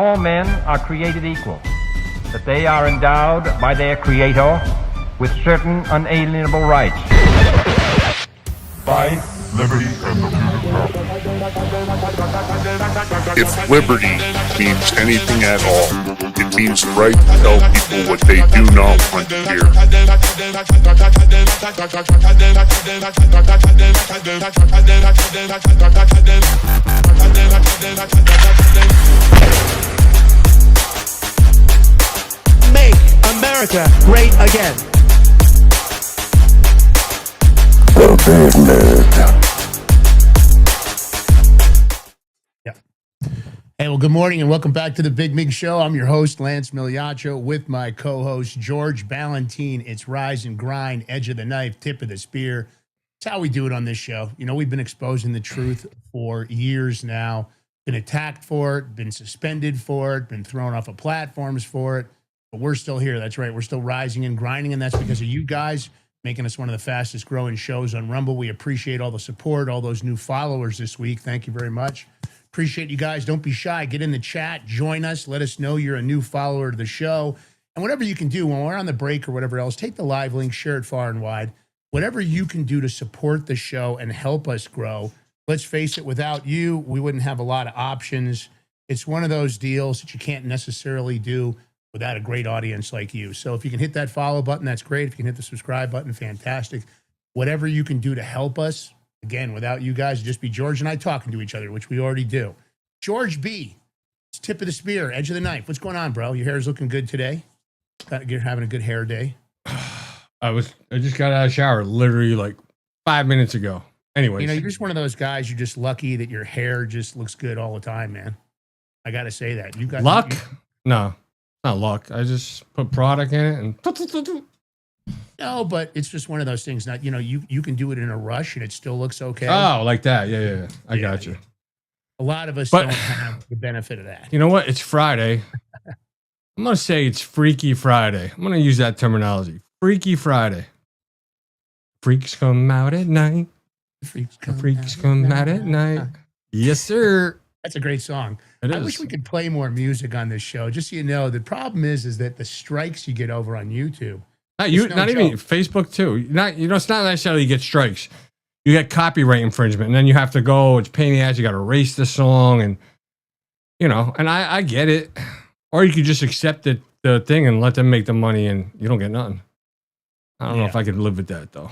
All men are created equal, that they are endowed by their Creator with certain unalienable rights. Life, liberty, and the If liberty means anything at all, it means the right to tell people what they do not want to hear. Make America great again. The Big Mig. Hey, well, good morning and welcome back to the Big Mig Show. I'm your host, Lance Miliaccio, with my co-host, George Ballantine. It's rise and grind, edge of the knife, tip of the spear. It's how we do it on this show. You know, we've been exposing the truth for years now, been attacked for it, been suspended for it, been thrown off of platforms for it, but we're still here. That's right. We're still rising and grinding, and that's because of you guys making us one of the fastest growing shows on Rumble. We appreciate all the support, all those new followers this week. Thank you very much. Appreciate you guys. Don't be shy. Get in the chat. Join us. Let us know you're a new follower to the show. And whatever you can do when we're on the break or whatever else, take the live link, share it far and wide. Whatever you can do to support the show and help us grow. Let's face it, without you, we wouldn't have a lot of options. It's one of those deals that you can't necessarily do without a great audience like you. So if you can hit that follow button, that's great. If you can hit the subscribe button, fantastic. Whatever you can do to help us. Again, without you guys, it'd just be George and I talking to each other, which we already do. George B, it's tip of the spear, edge of the knife. What's going on, bro? Your hair is looking good today. You're having a good hair day. I just got out of the shower literally like 5 minutes ago. Anyways. You know, you're just one of those guys, you're just lucky that your hair just looks good all the time, man. I got to say that. You got luck? No, not luck. I just put product in it and no, but it's just one of those things. Not, you know, you can do it in a rush and it still looks okay. Oh, like that. Yeah. I got you. A lot of us don't have the benefit of that. You know what? It's Friday. I'm going to say it's Freaky Friday. I'm going to use that terminology. Freaky Friday. Freaks come out at night. Freaks come out at night. Yes, sir. That's a great song. It is. I wish we could play more music on this show. Just so you know, the problem is that the strikes you get over on YouTube. Not even Facebook too. It's not necessarily you get strikes. You get copyright infringement, and then you have to go. It's a pain in the ass. You got to erase the song, and and I get it. Or you could just accept the thing and let them make the money, and you don't get nothing. I don't know if I could live with that though.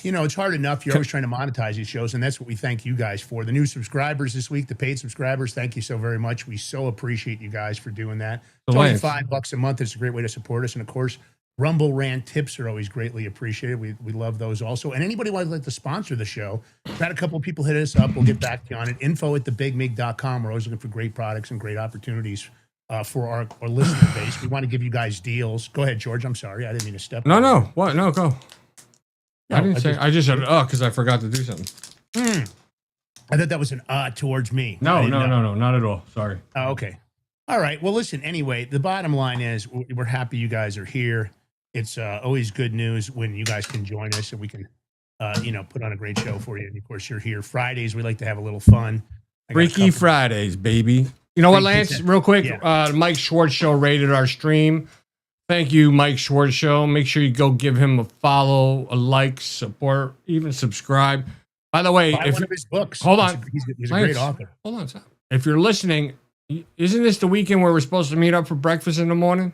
You know, it's hard enough. You're always trying to monetize these shows, and that's what we thank you guys for. The new subscribers this week, the paid subscribers, thank you so very much. We so appreciate you guys for doing that. It's only $5 a month. It's a great way to support us, and of course, Rumble Rant tips are always greatly appreciated. We love those also. And anybody who would like to sponsor the show, we've had a couple of people hit us up. We'll get back to you on it. info@thebigmig.com. We're always looking for great products and great opportunities for our listener base. We want to give you guys deals. Go ahead, George. I'm sorry. I didn't mean to step on. No. What? No, go. No, I just said, because I forgot to do something. I thought that was an towards me. No, not at all. Sorry. Oh, okay. All right. Well, listen, anyway, the bottom line is we're happy you guys are here. It's always good news when you guys can join us and we can, put on a great show for you. And of course, you're here. Fridays, we like to have a little fun. Freaky Fridays, baby. You know what, Lance? Real quick, Mike Schwartz Show rated our stream. Thank you, Mike Schwartz Show. Make sure you go give him a follow, a like, support, even subscribe. By the way, buy one of his books. Hold on. He's a great author. Hold on. If you're listening, isn't this the weekend where we're supposed to meet up for breakfast in the morning?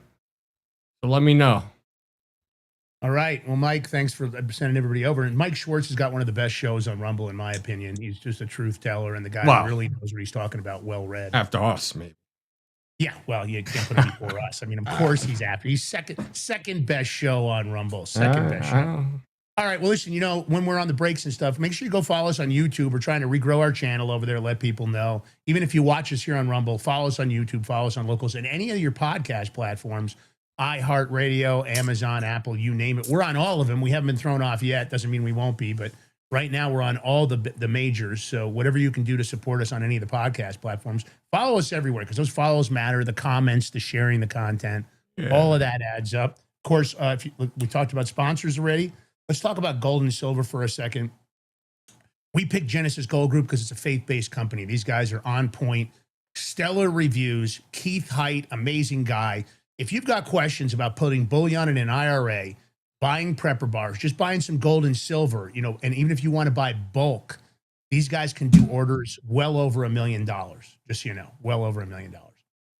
So let me know. All right. Well, Mike, thanks for sending everybody over. And Mike Schwartz has got one of the best shows on Rumble, in my opinion. He's just a truth teller, and the guy really knows what he's talking about. Well read. After us, maybe. Yeah. Well, you can't put him before us. I mean, of course he's after. He's second best show on Rumble. Second best show. All right. Well, listen, when we're on the breaks and stuff, make sure you go follow us on YouTube. We're trying to regrow our channel over there, let people know. Even if you watch us here on Rumble, follow us on YouTube, follow us on Locals, and any of your podcast platforms, iHeartRadio, Amazon, Apple, you name it. We're on all of them. We haven't been thrown off yet. Doesn't mean we won't be, but right now we're on all the majors. So whatever you can do to support us on any of the podcast platforms, follow us everywhere because those follows matter. The comments, the sharing, the content, all of that adds up. Of course, we talked about sponsors already. Let's talk about gold and silver for a second. We picked Genesis Gold Group because it's a faith-based company. These guys are on point. stellar reviews. Keith Height, amazing guy. If you've got questions about putting bullion in an IRA, buying prepper bars, just buying some gold and silver, you know, and even if you want to buy bulk, these guys can do orders well over $1 million, just so you know, well over $1 million.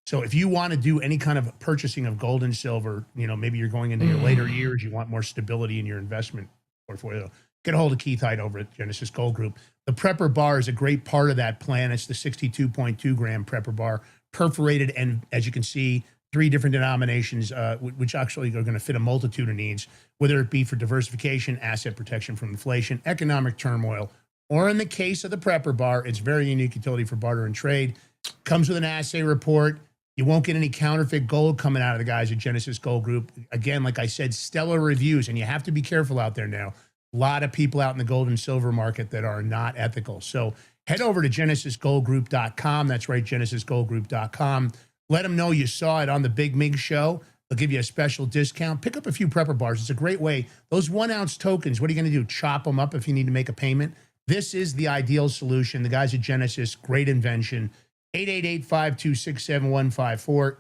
So if you want to do any kind of purchasing of gold and silver, you know, maybe you're going into your later years, you want more stability in your investment portfolio, get a hold of Keith Hyde over at Genesis Gold Group. The prepper bar is a great part of that plan. It's the 62.2 gram prepper bar, perforated, and as you can see, 3 different denominations, which actually are going to fit a multitude of needs, whether it be for diversification, asset protection from inflation, economic turmoil, or in the case of the prepper bar, it's very unique utility for barter and trade. Comes with an assay report. You won't get any counterfeit gold coming out of the guys at Genesis Gold Group. Again, like I said, stellar reviews, and you have to be careful out there now. A lot of people out in the gold and silver market that are not ethical. So head over to genesisgoldgroup.com. That's right, genesisgoldgroup.com. Let them know you saw it on the Big Mig Show. They'll give you a special discount. Pick up a few prepper bars. It's a great way. Those 1 ounce tokens, what are you going to do? Chop them up if you need to make a payment? This is the ideal solution. The guys at Genesis, great invention. 888-526-7154,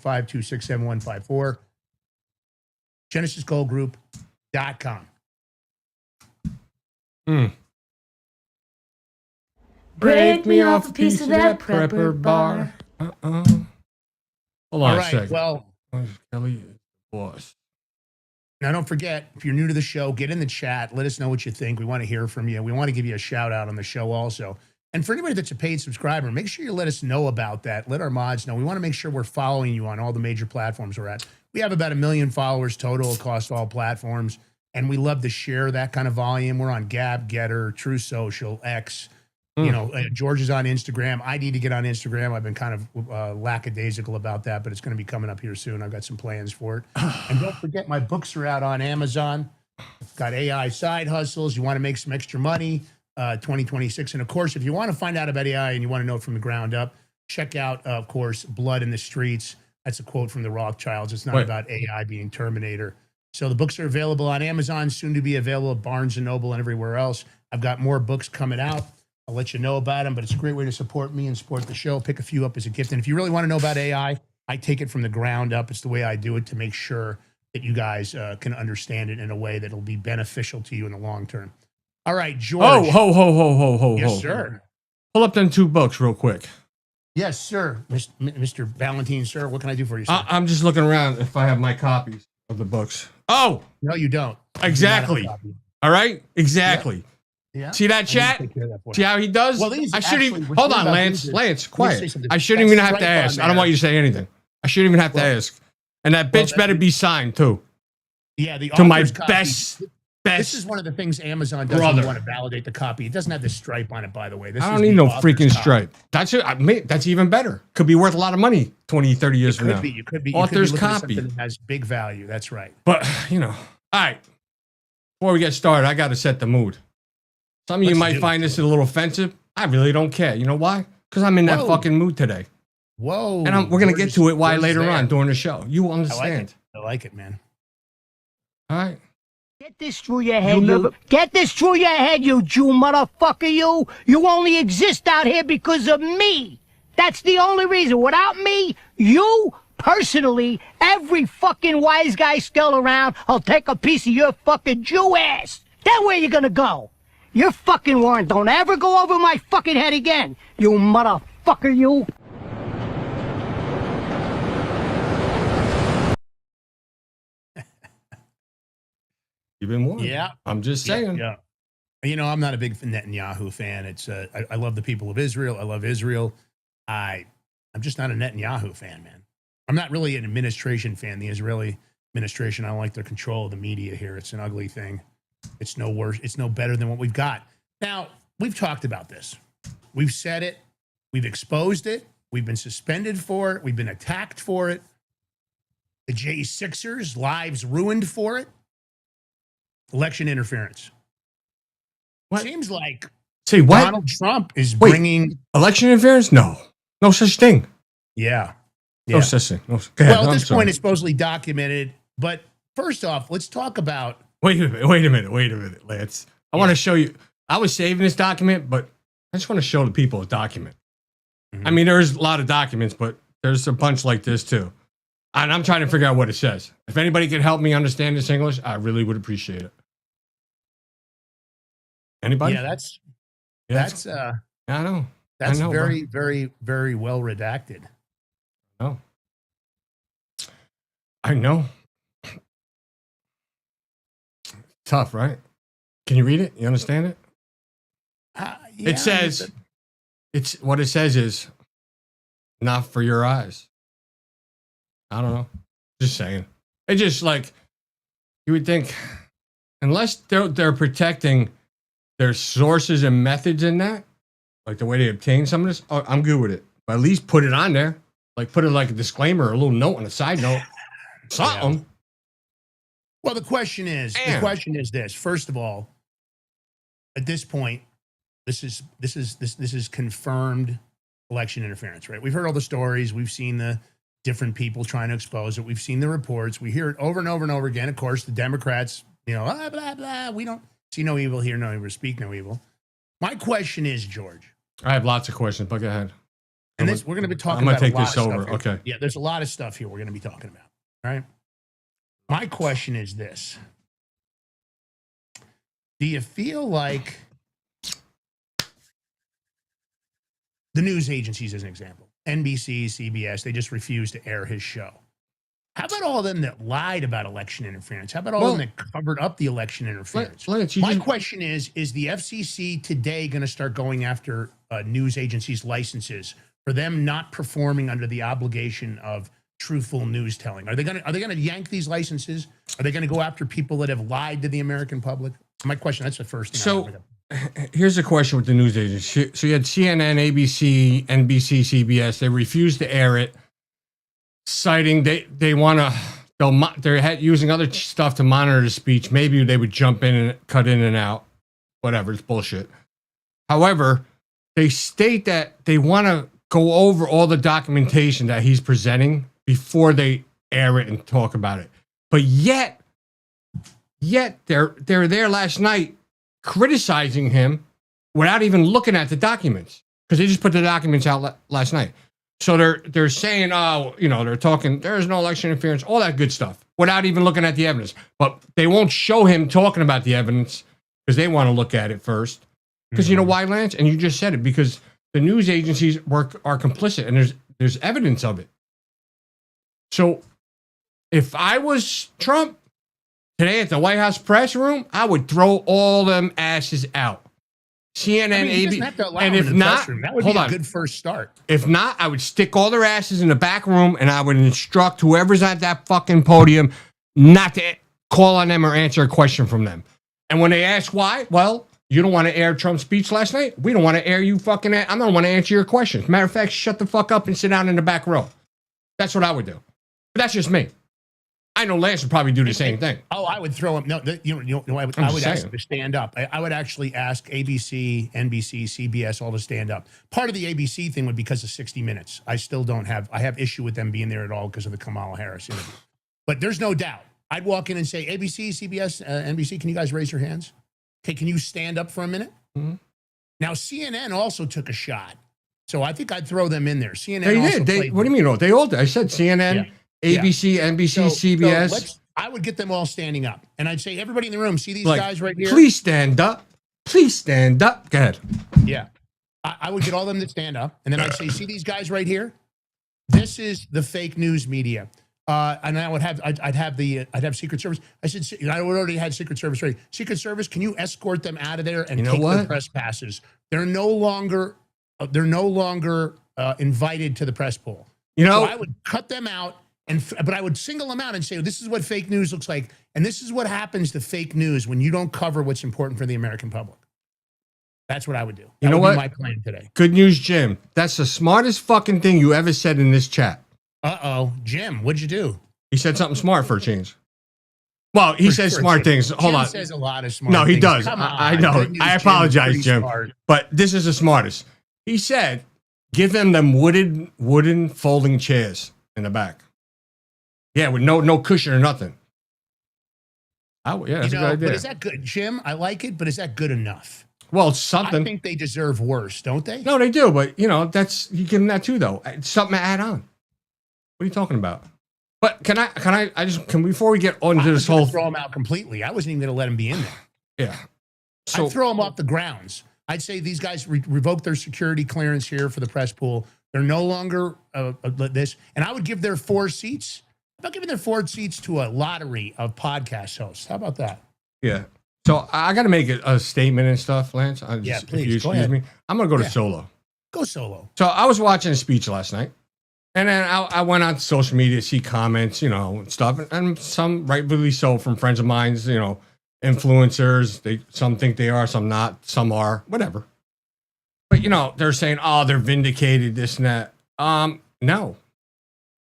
888-526-7154, genesisgoldgroup.com. Break me off a piece of that prepper bar. Hold on All a right, second. well, Kelly is the boss. now don't forget, if you're new to the show, get in the chat. Let us know what you think. We want to hear from you. We want to give you a shout out on the show also. And for anybody that's a paid subscriber, make sure you let us know about that. Let our mods know. We want to make sure we're following you on all the major platforms we're at. We have about 1 million followers total across all platforms, and we love to share that kind of volume. We're on Gab, Getter, True Social, X. You know, George is on Instagram. I need to get on Instagram. I've been kind of lackadaisical about that, but it's going to be coming up here soon. I've got some plans for it. And don't forget, my books are out on Amazon. I've got AI Side Hustles. You want to make some extra money, 2026. And of course, if you want to find out about AI and you want to know it from the ground up, check out, of course, Blood in the Streets. That's a quote from the Rothschilds. It's not about AI being Terminator. So the books are available on Amazon, soon to be available at Barnes & Noble and everywhere else. I've got more books coming out. I'll let you know about them, but it's a great way to support me and support the show. Pick a few up as a gift. And if you really want to know about AI, I take it from the ground up. It's the way I do it to make sure that you guys can understand it in a way that will be beneficial to you in the long term. All right, George. Oh, ho. Yes, sir. Pull up them 2 books real quick. Yes, sir. Mr. Valentine, sir. What can I do for you, sir? I'm just looking around if I have my copies of the books. Oh, No, you don't. exactly. You do not have a copy. All right, exactly. Yeah. See that I need to chat? take care of that for you. See how he does? Well, these I shouldn't actually- even we're hold talking on, about Lance. these- Lance, Let me say quiet. something. I shouldn't even have to Stripe on ask. I don't want there. you to say anything. I shouldn't even have to ask. And that bitch better be signed too. Yeah, the To my author's copy. best. This is one of the things Amazon does when Brother. you want to validate the copy. It doesn't have the stripe on it, by the way. This I is don't the need no author's freaking copy. stripe. That's it. That's even better. Could be worth a lot of money 20, 30 years It from could now. be. You could be. Author's you could be looking at copy. something that has big value. That's right. But, you know, all right. Before we get started, I got to set the mood. Some of you Let's might do it. find this a little offensive. I really don't care. You know why? Because I'm in that Whoa. fucking mood today. Whoa. And we're going to get to it why George is later there. on during the show. You will I like understand. it. I like it, man. All right. Get this through your head, you. Get this through your head, you Jew motherfucker, you. You only exist out here because of me. That's the only reason. Without me, you, personally, every fucking wise guy still around, will take a piece of your fucking Jew ass. Then where you gonna go? Your fucking warrant don't ever go over my fucking head again, you motherfucker, you. You've been warned. Yeah. I'm just saying. Yeah. You know, I'm not a big Netanyahu fan. It's I love the people of Israel. I love Israel. I'm just not a Netanyahu fan, man. I'm not really an administration fan. The Israeli administration, I don't like their control of the media here. It's an ugly thing. It's no worse. It's no better than what we've got. Now, we've talked about this. We've said it. We've exposed it. We've been suspended for it. We've been attacked for it. The J6ers, lives ruined for it. Election interference. What? Seems like Say what? Donald Trump is Wait. bringing. Election interference? No. No such thing. Yeah. No such thing. No, go ahead. Well, at I'm this sorry. point, it's supposedly documented. But first off, let's talk about. Wait a minute, Lance. I want to show you. I was saving this document, but I just want to show the people a document. I mean, there's a lot of documents, but there's a bunch like this too. And I'm trying to figure out what it says. If anybody could help me understand this English, I really would appreciate it. Anybody? Yeah, I know. that's I know, very, very, very well redacted. bro. I know. Tough, right? Can you read it? You understand it? Yeah, It says, it's what it says is not for your eyes. I don't know. Just saying. It's just like, you would think, unless they're protecting their sources and methods in that, like the way they obtain some of this, oh, I'm good with it. But at least put it on there. Like put it like a disclaimer, a little note on a side note. Something. Well, the question is this. First of all, at this point, this is confirmed election interference, right? We've heard all the stories. We've seen the different people trying to expose it. We've seen the reports. We hear it over and over and over again. Of course, the Democrats, blah, blah, blah. We don't see no evil, hear no evil, speak no evil. My question is, George. I have lots of questions, but go ahead. And we're going to be talking I'm about gonna take a lot this of over. stuff here. Okay. Yeah, there's a lot of stuff here we're going to be talking about. All right. My question is this. Do you feel like the news agencies, as an example, NBC, CBS, they just refused to air his show? How about all of them that lied about election interference? How about all of them that covered up the election interference? My question is the FCC today going to start going after news agencies' licenses for them not performing under the obligation of truthful news telling? Are they going to yank these licenses? Are they going to go after people that have lied to the American public? My question, that's the first thing. So here's a question with the news agencies. So you had CNN, ABC, NBC, CBS. They refused to air it, citing they want to, they're using other stuff to monitor the speech. Maybe they would jump in and cut in and out. Whatever, it's bullshit. However, they state that they want to go over all the documentation that he's presenting before they air it and talk about it. But yet they're there last night criticizing him without even looking at the documents, because they just put the documents out last night. So they're saying, they're talking, there's no election interference, all that good stuff, without even looking at the evidence. But they won't show him talking about the evidence because they want to look at it first. Because you know why, Lance? And you just said it, because the news agencies are complicit, and there's evidence of it. So if I was Trump today at the White House press room, I would throw all them asses out. CNN, ABC, and if not, that would be a good first start. If not, I would stick all their asses in the back room, and I would instruct whoever's at that fucking podium not to call on them or answer a question from them. And when they ask why, well, you don't want to air Trump's speech last night? We don't want to air you fucking. I don't want to answer your questions. Matter of fact, shut the fuck up and sit down in the back row. That's what I would do. But that's just me. I know Lance would probably do the same thing. Oh, I would throw him. No, I would ask him to stand up. I would actually ask ABC, NBC, CBS all to stand up. Part of the ABC thing would be because of 60 Minutes. I have issue with them being there at all because of the Kamala Harris interview. But there's no doubt. I'd walk in and say, ABC, CBS, NBC, can you guys raise your hands? Okay, can you stand up for a minute? Mm-hmm. Now, CNN also took a shot. So I think I'd throw them in there. CNN they did. What do you mean? They all did. I said CNN, ABC, NBC, CBS. So I would get them all standing up. And I'd say, everybody in the room, see these guys right here? Please stand up. Please stand up. Go ahead. Yeah. I would get all of them to stand up. And then I'd say, see these guys right here? This is the fake news media. And I'd have Secret Service. I said, I already had Secret Service ready. Secret Service, can you escort them out of there and take their press passes? They're no longer invited to the press pool. So I would cut them out, but I would single them out and say, this is what fake news looks like, and this is what happens to fake news when you don't cover what's important for the American public. That's what I would do. That would be my plan today. Good news, Jim. That's the smartest fucking thing you ever said in this chat. Uh-oh. Jim, what'd you do? He said something smart for a change. Well, he says smart things. Hold on. Jim says a lot of smart things. No, he does. Come on. I know. I apologize, Jim. Smart. But this is the smartest. He said, give them wooden folding chairs in the back. Yeah, with no cushion or nothing. Yeah, that's a good idea. But is that good? Jim, I like it, but is that good enough? Well, it's something. I think they deserve worse, don't they? No, they do, but you give them that too, though. It's something to add on. What are you talking about? But can before we get onto this whole throw them out completely. I wasn't even going to let them be in there. Yeah. So I'd throw them off the grounds. I'd say these guys revoke their security clearance here for the press pool. They're no longer this, and I would give their 4 seats. How about giving their 4 seats to a lottery of podcast hosts? How about that? Yeah. So I got to make a statement and stuff, Lance. Yeah, please. If you Go excuse ahead. me, I'm going to go to solo. Go solo. So I was watching a speech last night, and then I went on social media to see comments, and stuff, and some rightfully so from friends of mine, influencers. Some think they are, some not, some are, whatever. But they're saying, "Oh, they're vindicated," this and that. No,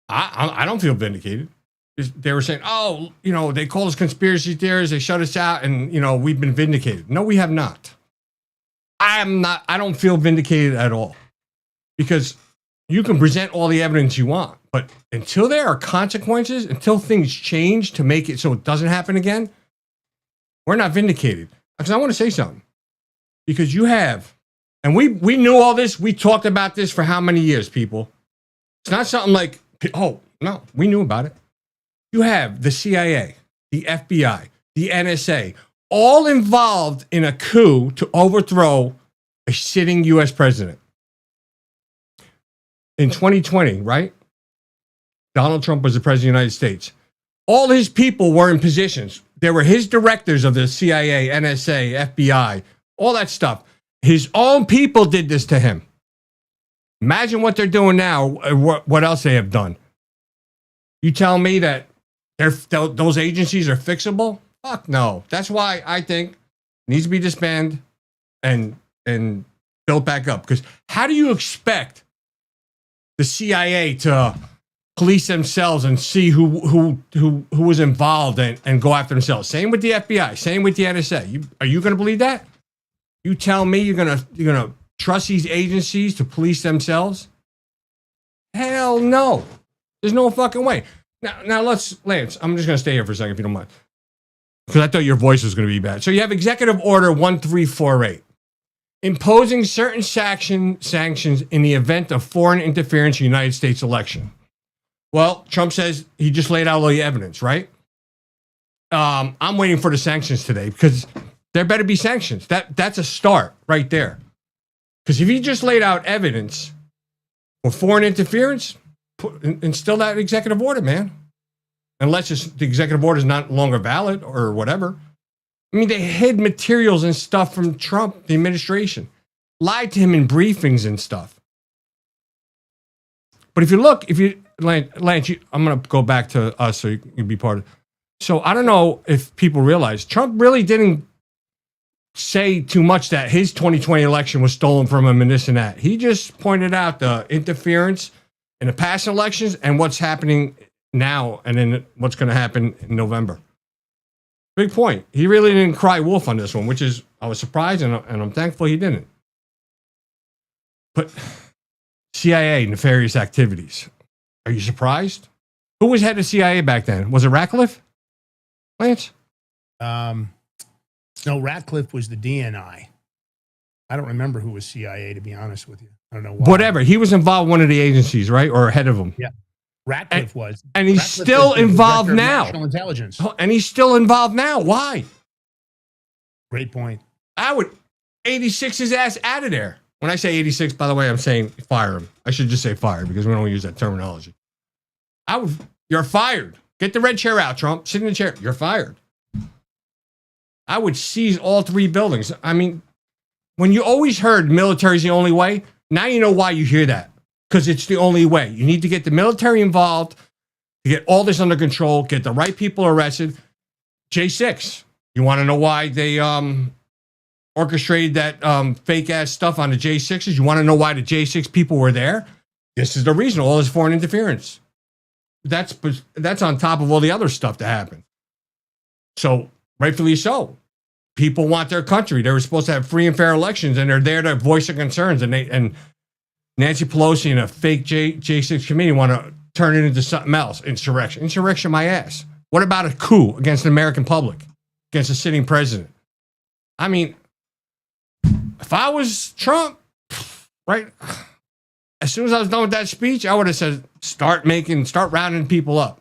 I don't feel vindicated. They were saying, "Oh, they call us conspiracy theorists. They shut us out, and we've been vindicated." No, we have not. I don't feel vindicated at all, because you can present all the evidence you want, but until there are consequences, until things change to make it so it doesn't happen again, we're not vindicated. Because I want to say something, because you have, and we knew all this. We talked about this for how many years, people? It's not something like, oh no, we knew about it. You have the CIA, the FBI, the NSA, all involved in a coup to overthrow a sitting U.S. president. In 2020, right? Donald Trump was the president of the United States. All his people were in positions. There were his directors of the CIA, NSA, FBI, all that stuff. His own people did this to him. Imagine what they're doing now, what else they have done. You tell me that those agencies are fixable? Fuck no. That's why I think it needs to be disbanded and built back up. Because how do you expect the CIA to police themselves and see who was involved and go after themselves? Same with the FBI. Same with the NSA. Are you going to believe that? You tell me you're gonna trust these agencies to police themselves? Hell no. There's no fucking way. Now Lance, I'm just going to stay here for a second if you don't mind, because I thought your voice was going to be bad. So you have Executive Order 1348, imposing certain sanctions in the event of foreign interference in the United States election. Well, Trump says he just laid out all the evidence, right? I'm waiting for the sanctions today, because there better be sanctions. That's a start right there. Because if he just laid out evidence for foreign interference, instill that executive order, man. Unless the executive order is not longer valid or whatever. I mean, they hid materials and stuff from Trump, the administration. Lied to him in briefings and stuff. But if you look, Lance, I'm going to go back to us so you can be part of it. So I don't know if people realize Trump really didn't say too much that his 2020 election was stolen from him and this and that. He just pointed out the interference in the past elections and what's happening now and then what's going to happen in November. Big point. He really didn't cry wolf on this one, which is, I was surprised and I'm thankful he didn't. But CIA, nefarious activities. Are you surprised? Who was head of CIA back then? Was it Ratcliffe? Lance? No, Ratcliffe was the DNI. I don't remember who was CIA, to be honest with you. I don't know why. Whatever. He was involved in one of the agencies, right? Or head of them. Yeah. Ratcliffe was. And he's Ratcliffe still was the involved director of now. National Intelligence. And he's still involved now. Why? Great point. I would 86 his ass out of there. When I say 86, by the way, I'm saying fire him. I should just say fire because we don't use that terminology. You're fired. Get the red chair out, Trump. Sit in the chair. You're fired. I would seize all 3 buildings. I mean, when you always heard military's the only way, now you know why you hear that. Because it's the only way. You need to get the military involved to get all this under control, get the right people arrested. J6. You want to know why they orchestrated that fake-ass stuff on the J6s? You want to know why the J6 people were there? This is the reason, all this foreign interference. That's on top of all the other stuff that happened. So, rightfully so. People want their country. They were supposed to have free and fair elections, and they're there to voice their concerns. And Nancy Pelosi and a fake J6 committee want to turn it into something else. Insurrection. Insurrection, my ass. What about a coup against the American public, against a sitting president? I mean, if I was Trump, right, as soon as I was done with that speech, I would have said, start rounding people up.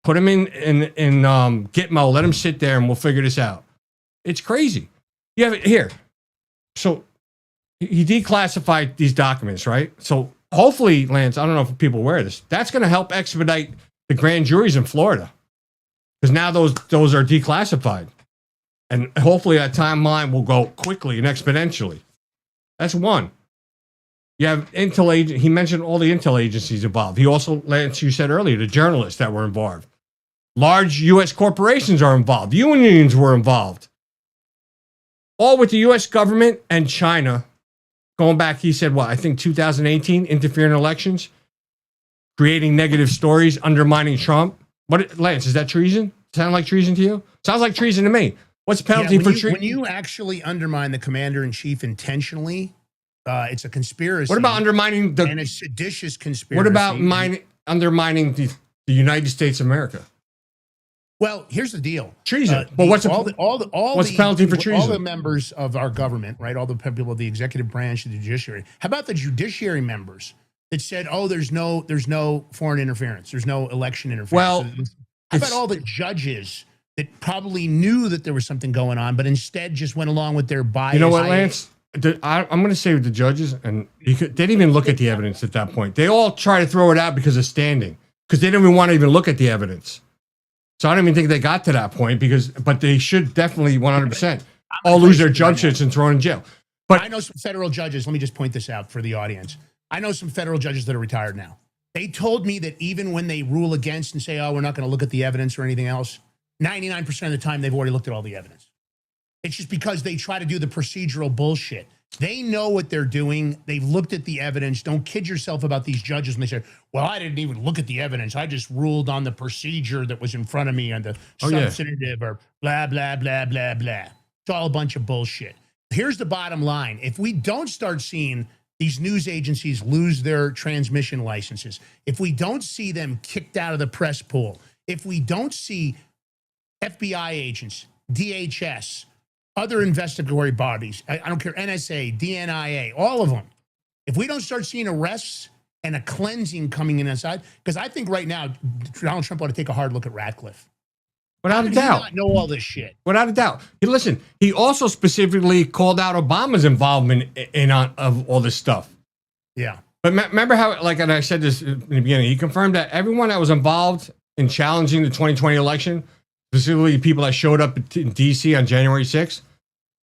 Put them in Gitmo, let them sit there, and we'll figure this out. It's crazy. You have it here. So he declassified these documents, right? So hopefully, Lance, I don't know if people are aware of this, that's going to help expedite the grand juries in Florida. Because now those are declassified. And hopefully that timeline will go quickly and exponentially. That's one. You have intel agent. He mentioned all the intel agencies involved. He also, Lance, you said earlier, the journalists that were involved. Large U.S. corporations are involved. Unions were involved. All with the U.S. government and China. Going back, he said, I think 2018, interfering in elections, creating negative stories, undermining Trump. What, Lance, is that treason? Sound like treason to you? Sounds like treason to me. What's the penalty for treason? When you actually undermine the commander-in-chief intentionally, it's a conspiracy. What about undermining and a seditious conspiracy? What about undermining the United States of America? Well, here's the deal. Treason. But what's the penalty for treason? All the members of our government, right? All the people of the executive branch, the judiciary. How about the judiciary members that said, there's no foreign interference. There's no election interference. Well, how about all the judges that probably knew that there was something going on, but instead just went along with their bias? You know what, Lance? I'm going to say with the judges, and they didn't even look at the evidence at that point. They all try to throw it out because of standing, because they didn't even want to even look at the evidence. So I don't even think they got to that point but they should definitely 100% all lose their judgeships and thrown in jail. But I know some federal judges. Let me just point this out for the audience. I know some federal judges that are retired now. They told me that even when they rule against and say, we're not going to look at the evidence or anything else, 99% of the time they've already looked at all the evidence. It's just because they try to do the procedural bullshit. They know what they're doing. They've looked at the evidence. Don't kid yourself about these judges when they say, I didn't even look at the evidence. I just ruled on the procedure that was in front of me on the substantive or blah, blah, blah, blah, blah. It's all a bunch of bullshit. Here's the bottom line. If we don't start seeing these news agencies lose their transmission licenses, if we don't see them kicked out of the press pool, if we don't see FBI agents, DHS, other investigatory bodies, I don't care, NSA, DNIA, all of them. If we don't start seeing arrests and a cleansing coming in inside, because I think right now, Donald Trump ought to take a hard look at Ratcliffe. Without a doubt. Not know all this shit. Without a doubt. Listen, he also specifically called out Obama's involvement in all this stuff. Yeah. But remember how, and I said this in the beginning, he confirmed that everyone that was involved in challenging the 2020 election, specifically people that showed up in D.C. on January 6th,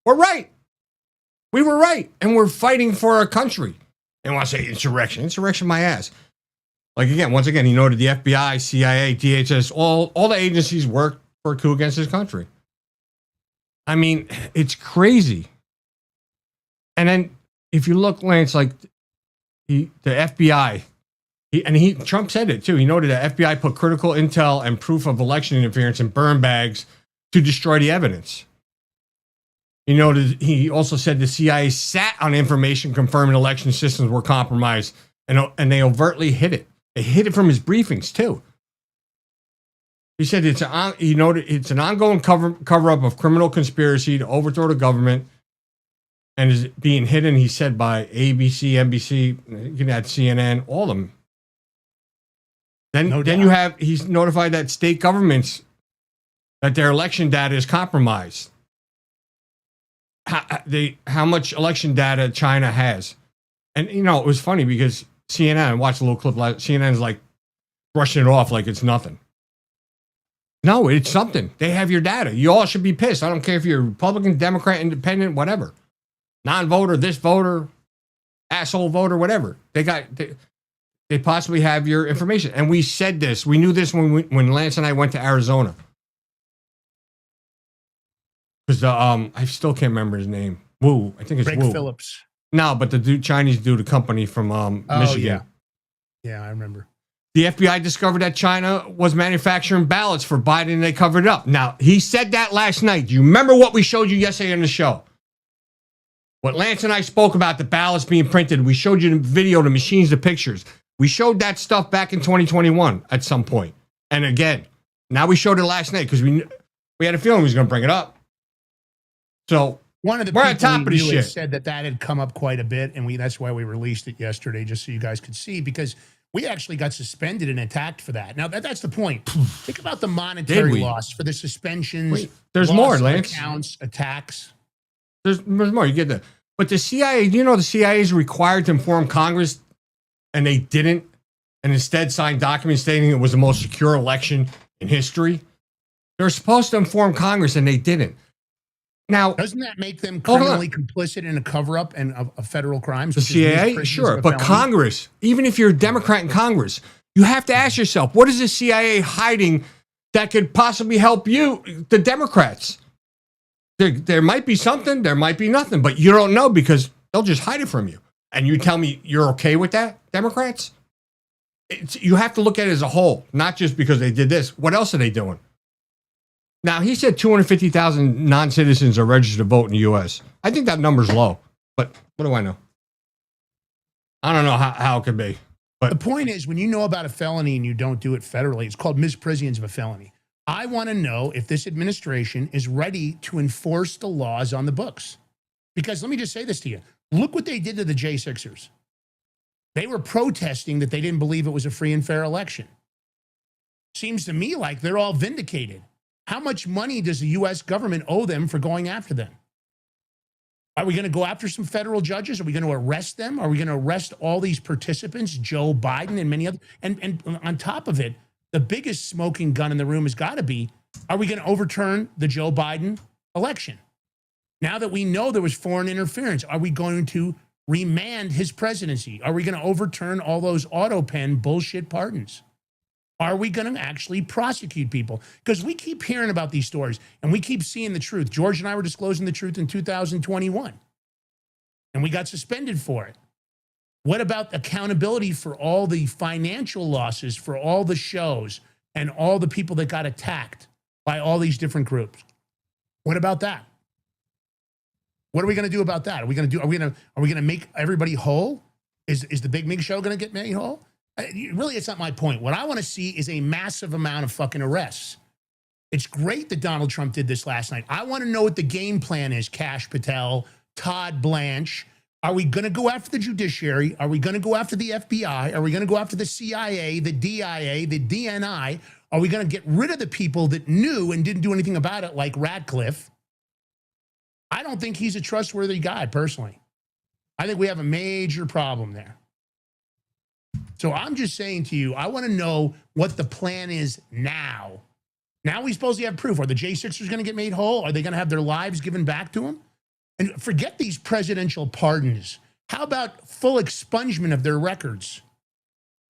were right. We were right. And we're fighting for our country. And want to say insurrection. Insurrection, my ass. Once again, he noted the FBI, CIA, DHS, all the agencies worked for a coup against his country. I mean, it's crazy. And then if you look, Lance, the FBI, Trump said it too. He noted that FBI put critical intel and proof of election interference in burn bags to destroy the evidence. He also said the CIA sat on information confirming election systems were compromised, and they overtly hid it. They hid it from his briefings too. He said it's an ongoing cover up of criminal conspiracy to overthrow the government, and is being hidden. He said by ABC, NBC, you can add CNN, all of them. Then he's notified that state governments that their election data is compromised. How much election data China has. And, it was funny because CNN, I watched a little clip, CNN's brushing it off like it's nothing. No, it's something. They have your data. You all should be pissed. I don't care if you're Republican, Democrat, Independent, whatever. Non-voter, this voter, asshole voter, whatever. They possibly have your information. And we said this. We knew this when Lance and I went to Arizona. Because I still can't remember his name. Wu, I think it's Greg Wu. Phillips. No, but the Chinese dude, the company from Michigan. Yeah, I remember. The FBI discovered that China was manufacturing ballots for Biden and they covered it up. Now, he said that last night. Do you remember what we showed you yesterday on the show? What Lance and I spoke about, the ballots being printed. We showed you the video, the machines, the pictures. We showed that stuff back in 2021 at some point. And again, now we showed it last night because we had a feeling he was going to bring it up. So One of the We're people on top we of this knew had shit. said that had come up quite a bit, and that's why we released it yesterday, just so you guys could see, because we actually got suspended and attacked for that. Now, that's the point. Think about the monetary loss for the suspensions. Wait, there's loss more, of Lance. accounts, attacks. There's more. You get that. But the CIA, you know, the CIA is required to inform Congress, and they didn't, and instead signed documents stating it was the most secure election in history. They're supposed to inform Congress, and they didn't. Now, Doesn't that make them criminally complicit in a cover-up and of federal crimes? the CIA, sure, but Congress, even if you're a Democrat in Congress, you have to ask yourself, what is the CIA hiding that could possibly help you, the Democrats? There might be something, there might be nothing, but you don't know because they'll just hide it from you. And you tell me you're okay with that, Democrats? You have to look at it as a whole, not just because they did this. What else are they doing? Now, he said 250,000 non-citizens are registered to vote in the U.S. I think that number's low, but what do I know? I don't know how it could be. But the point is, when you know about a felony and you don't do it federally, it's called misprisions of a felony. I want to know if this administration is ready to enforce the laws on the books. Because let me just say this to you. Look what they did to the J6ers. They were protesting that they didn't believe it was a free and fair election. Seems to me like they're all vindicated. How much money does the U.S. government owe them for going after them? Are we going to go after some federal judges? Are we going to arrest them? Are we going to arrest all these participants, Joe Biden and many others? And on top of it, the biggest smoking gun in the room has got to be, are we going to overturn the Joe Biden election? Now that we know there was foreign interference, are we going to remand his presidency? Are we going to overturn all those auto pen bullshit pardons? Are we going to actually prosecute people? Because we keep hearing about these stories and we keep seeing the truth. George and I were disclosing the truth in 2021 and we got suspended for it. What about accountability for all the financial losses for all the shows and all the people that got attacked by all these different groups? What about that? What are we going to do about that? Are we going to make everybody whole? Is the Big Mig show going to get made whole? Really, it's not my point. What I want to see is a massive amount of fucking arrests. It's great that Donald Trump did this last night. I want to know what the game plan is, Kash Patel, Todd Blanche. Are we going to go after the judiciary? Are we going to go after the FBI? Are we going to go after the CIA, the DIA, the DNI? Are we going to get rid of the people that knew and didn't do anything about it, like Radcliffe? I don't think he's a trustworthy guy, personally. I think we have a major problem there. So I'm just saying to you, I want to know what the plan is now. Now we supposedly have proof. Are the J6ers going to get made whole? Are they going to have their lives given back to them? And forget these presidential pardons. How about full expungement of their records?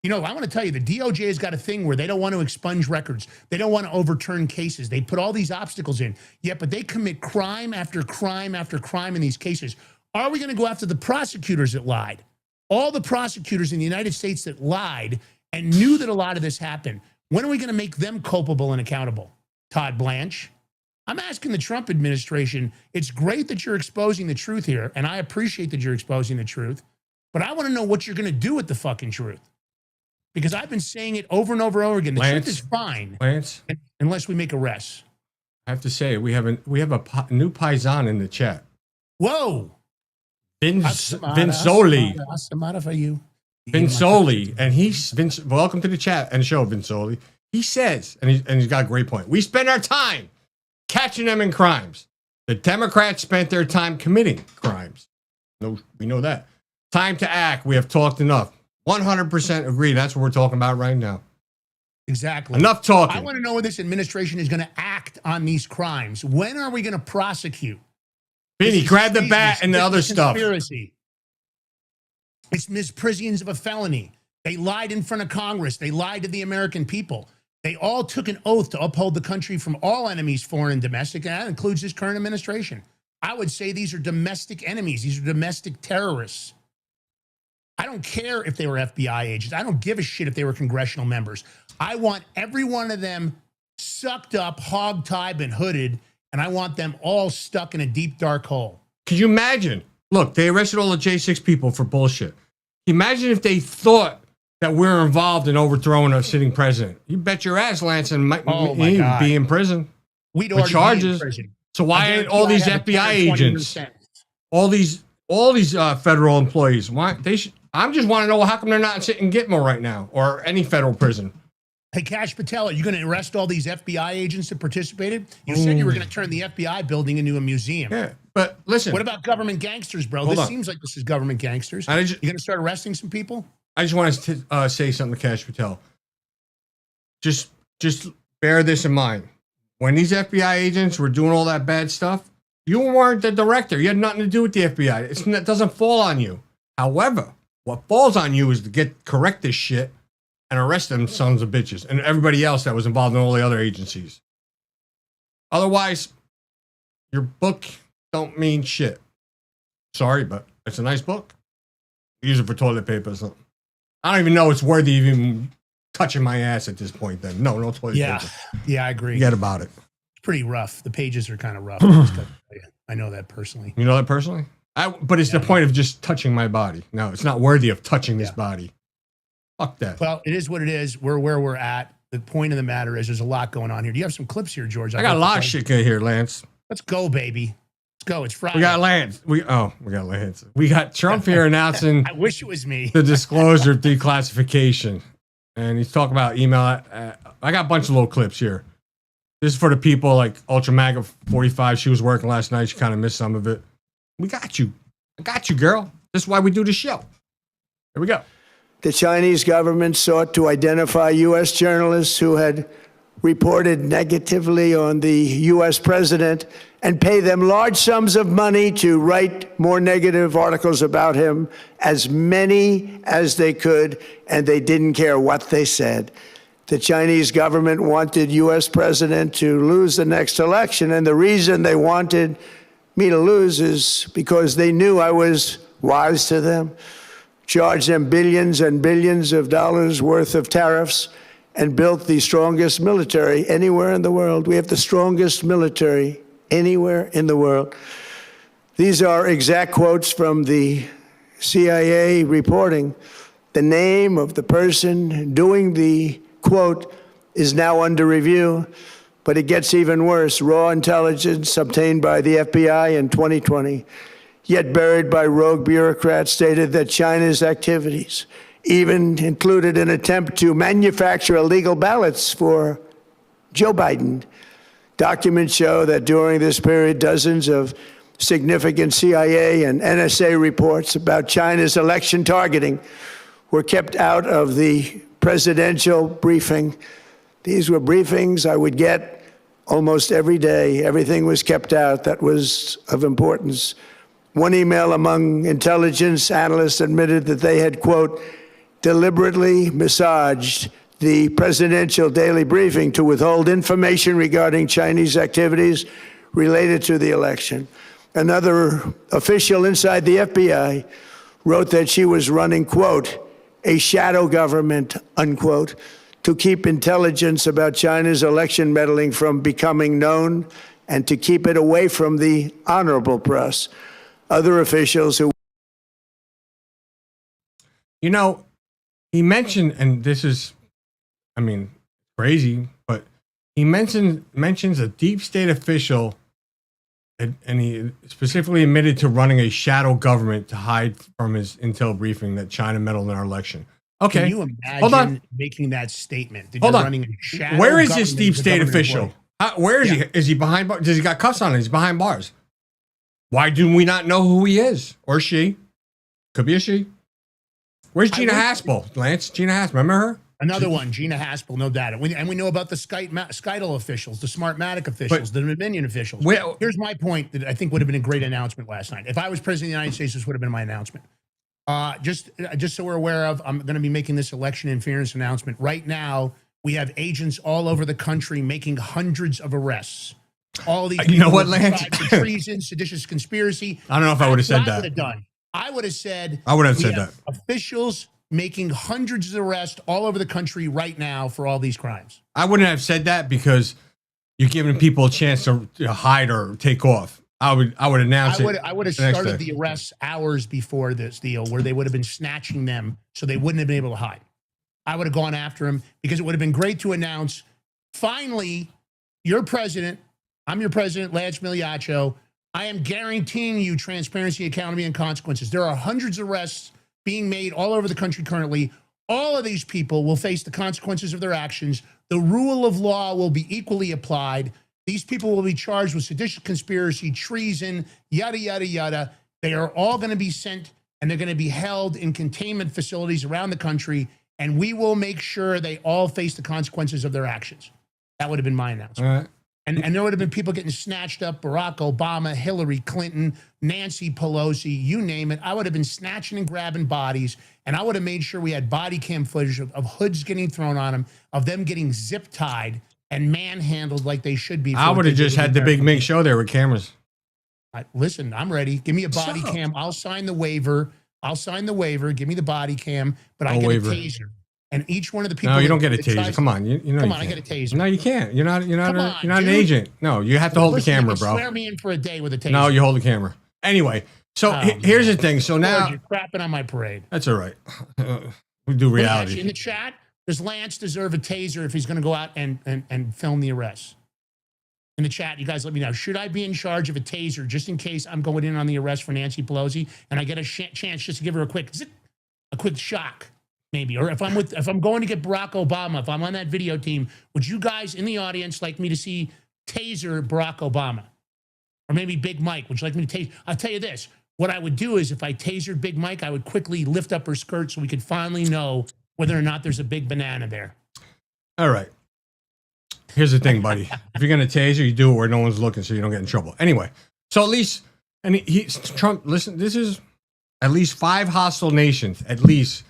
You know, I want to tell you, the DOJ has got a thing where they don't want to expunge records. They don't want to overturn cases. They put all these obstacles in. Yet, but they commit crime after crime after crime in these cases. Are we going to go after the prosecutors that lied? All the prosecutors in the United States that lied and knew that a lot of this happened. When are we going to make them culpable and accountable? Todd Blanche. I'm asking the Trump administration, it's great that you're exposing the truth here, and I appreciate that you're exposing the truth, but I want to know what you're going to do with the fucking truth. Because I've been saying it over and over and over again. The truth is fine, Lance, unless we make arrests. I have to say, we have a new paisan in the chat. Whoa. Vinsoli. For you. Vinsoli, and he's welcome to the chat and show, Vinsoli. He says, and he's got a great point. We spend our time catching them in crimes. The Democrats spent their time committing crimes. No, we know that. Time to act. We have talked enough. 100% agree. That's what we're talking about right now. Exactly. Enough talking. I want to know when this administration is going to act on these crimes. When are we going to prosecute? Vinny, grab the bat and the other stuff. Conspiracy. It's misprisions of a felony. They lied in front of Congress. They lied to the American people. They all took an oath to uphold the country from all enemies, foreign and domestic, and that includes this current administration. I would say these are domestic enemies. These are domestic terrorists. I don't care if they were FBI agents. I don't give a shit if they were congressional members. I want every one of them sucked up, hog-tied, and hooded, and I want them all stuck in a deep, dark hole. Could you imagine? Look, they arrested all the J6 people for bullshit. Imagine if they thought that we're involved in overthrowing a sitting president. You bet your ass, Lance, and might be in prison. We'd already be in prison. So why ain't all these FBI agents, 20%. all these federal employees? Why they should? I'm just want to know how come they're not sitting in Gitmo right now or any federal prison. Hey, Cash Patel, are you going to arrest all these FBI agents that participated? You said you were going to turn the FBI building into a museum. Yeah, but listen. What about government gangsters, bro? Hold This on. seems like this is government gangsters. You're going to start arresting some people? I just want to say something to Cash Patel. Just bear this in mind. When these FBI agents were doing all that bad stuff, you weren't the director. You had nothing to do with the FBI. It doesn't fall on you. However, what falls on you is to correct this shit and arrest them sons of bitches and everybody else that was involved in all the other agencies. Otherwise, your book don't mean shit. Sorry, but it's a nice book. Use it for toilet paper or something. I don't even know it's worthy of even touching my ass at this point then. No toilet paper. Yeah, I agree. Forget about it. It's pretty rough. The pages are kind of rough. I know that personally. You know that personally? But it's the point of just touching my body. No, it's not worthy of touching this body. Fuck that. Well, it is what it is. We're where we're at. The point of the matter is there's a lot going on here. Do you have some clips here, George? I got a lot of shit here, Lance. Let's go, baby. Let's go. It's Friday. We got Lance. We got Lance. We got Trump here announcing I wish it was me. the disclosure declassification. And he's talking about email. I got a bunch of little clips here. This is for the people like Ultra Maga 45. She was working last night. She kind of missed some of it. We got you. I got you, girl. This is why we do the show. Here we go. The Chinese government sought to identify U.S. journalists who had reported negatively on the U.S. president and pay them large sums of money to write more negative articles about him, as many as they could, and they didn't care what they said. The Chinese government wanted U.S. president to lose the next election, and the reason they wanted me to lose is because they knew I was wise to them, charged them billions and billions of dollars worth of tariffs, and built the strongest military anywhere in the world. We have the strongest military anywhere in the world. These are exact quotes from the CIA reporting. The name of the person doing the quote is now under review, but it gets even worse. Raw intelligence obtained by the FBI in 2020, yet buried by rogue bureaucrats, stated that China's activities even included an attempt to manufacture illegal ballots for Joe Biden. Documents show that during this period, dozens of significant CIA and NSA reports about China's election targeting were kept out of the presidential briefing. These were briefings I would get almost every day. Everything was kept out that was of importance. One email among intelligence analysts admitted that they had, quote, deliberately massaged the presidential daily briefing to withhold information regarding Chinese activities related to the election. Another official inside the FBI wrote that she was running, quote, a shadow government, unquote, to keep intelligence about China's election meddling from becoming known and to keep it away from the honorable press. Other officials who... You know, he mentioned, and this is, I mean, crazy, but he mentions a deep state official, and he specifically admitted to running a shadow government to hide from his intel briefing that China meddled in our election. Okay, Can you imagine making that statement? That Hold you're on. running a shadow Where is this government deep as a state government official? employee? Where is he? Is he behind bars? Does he got cuffs on? He's behind bars. Why do we not know who he is or she? Could be a she. Where's Gina Haspel, Lance? Gina Haspel, remember her? Another one, Gina Haspel, no doubt. And we know about the Skytel officials, the Smartmatic officials, the Dominion officials. Here's my point that I think would have been a great announcement last night. If I was president of the United States, this would have been my announcement. Just so we're aware of, I'm going to be making this election interference announcement. Right now, we have agents all over the country making hundreds of arrests. All these You know what, Lance? treason, seditious conspiracy. I don't know if I would have said that. I would have said that. Officials making hundreds of arrests all over the country right now for all these crimes. I wouldn't have said that because you're giving people a chance to hide or take off. I would announce it. I would have started the arrests hours before this deal, where they would have been snatching them so they wouldn't have been able to hide. I would have gone after him because it would have been great to announce, finally, your president, I'm your president, Lance Miliaccio. I am guaranteeing you transparency, accountability, and consequences. There are hundreds of arrests being made all over the country currently. All of these people will face the consequences of their actions. The rule of law will be equally applied. These people will be charged with seditious conspiracy, treason, yada, yada, yada. They are all going to be sent and they're going to be held in containment facilities around the country. And we will make sure they all face the consequences of their actions. That would have been my announcement. All right. And there would have been people getting snatched up, Barack Obama, Hillary Clinton, Nancy Pelosi, you name it. I would have been snatching and grabbing bodies, and I would have made sure we had body cam footage of hoods getting thrown on them, of them getting zip tied and manhandled like they should be. I would have just had the Big Mig show there with cameras. Listen, I'm ready. Give me a body cam. I'll sign the waiver. Give me the body cam, but I get a taser. And each one of the people. No, you don't get a taser. Come on, you know. Come on, I get a taser. No, you can't. You're not an agent. No, you have to hold the camera, bro. Swear me in for a day with a taser. No, you hold the camera. Anyway, so here's the thing. So now you're crapping on my parade. That's all right. We do reality. In the chat, does Lance deserve a taser if he's going to go out and film the arrest? In the chat, you guys let me know. Should I be in charge of a taser just in case I'm going in on the arrest for Nancy Pelosi and I get a chance just to give her a quick shock? Maybe, or if I'm going to get Barack Obama, if I'm on that video team, would you guys in the audience like me to see taser Barack Obama? Or maybe Big Mike, would you like me to taser? I'll tell you this, what I would do is if I tasered Big Mike, I would quickly lift up her skirt so we could finally know whether or not there's a big banana there. All right. Here's the thing, buddy. If you're going to taser, you do it where no one's looking so you don't get in trouble. Anyway, so at least, and Trump, listen, this is at least 5 hostile nations, at least,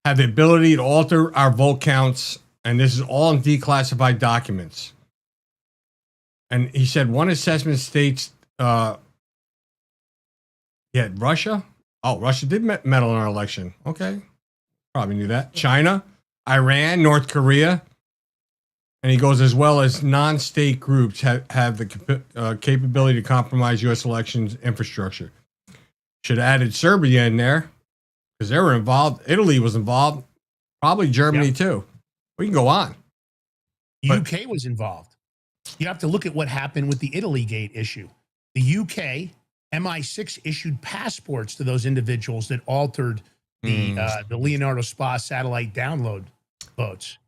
have the ability to alter our vote counts, and this is all in declassified documents. And he said one assessment states, Russia? Oh, Russia did meddle in our election. Okay. Probably knew that. China, Iran, North Korea. And he goes, as well as non-state groups have the capability to compromise U.S. elections infrastructure. Should have added Serbia in there, because they were involved. Italy was involved. Probably Germany, too. We can go on. UK was involved. You have to look at what happened with the Italy Gate issue. The UK, MI6 issued passports to those individuals that altered the Leonardo Spa satellite download votes.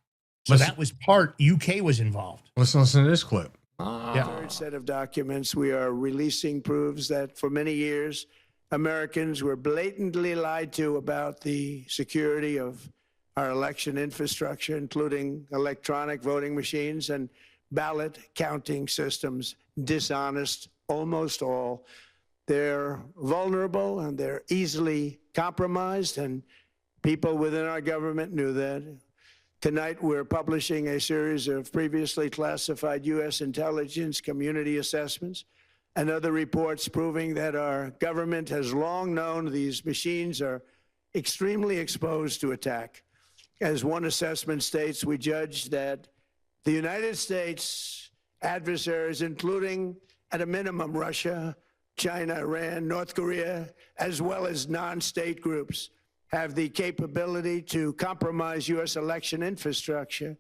So that was UK was involved. Let's listen to this clip. Third set of documents we are releasing proves that for many years, Americans were blatantly lied to about the security of our election infrastructure, including electronic voting machines and ballot counting systems, dishonest, almost all. They're vulnerable and they're easily compromised, and people within our government knew that. Tonight, we're publishing a series of previously classified U.S. intelligence community assessments and other reports proving that our government has long known these machines are extremely exposed to attack. As one assessment states, we judge that the United States adversaries, including at a minimum Russia, China, Iran, North Korea, as well as non-state groups, have the capability to compromise U.S. election infrastructure.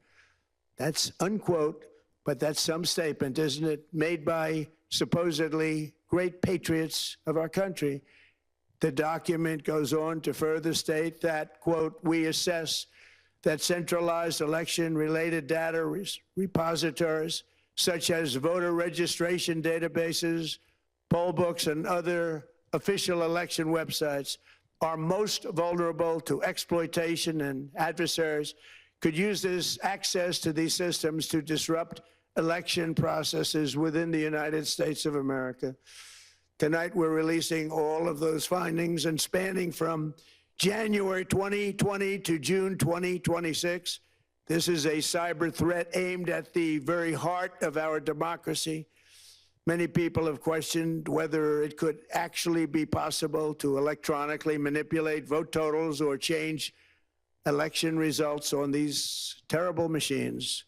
That's unquote, but that's some statement, isn't it, made by supposedly great patriots of our country. The document goes on to further state that, quote, we assess that centralized election-related data repositories, such as voter registration databases, poll books, and other official election websites are most vulnerable to exploitation, and adversaries could use this access to these systems to disrupt election processes within the United States of America. Tonight, we're releasing all of those findings, and spanning from January 2020 to June 2026. This is a cyber threat aimed at the very heart of our democracy. Many people have questioned whether it could actually be possible to electronically manipulate vote totals or change election results on these terrible machines.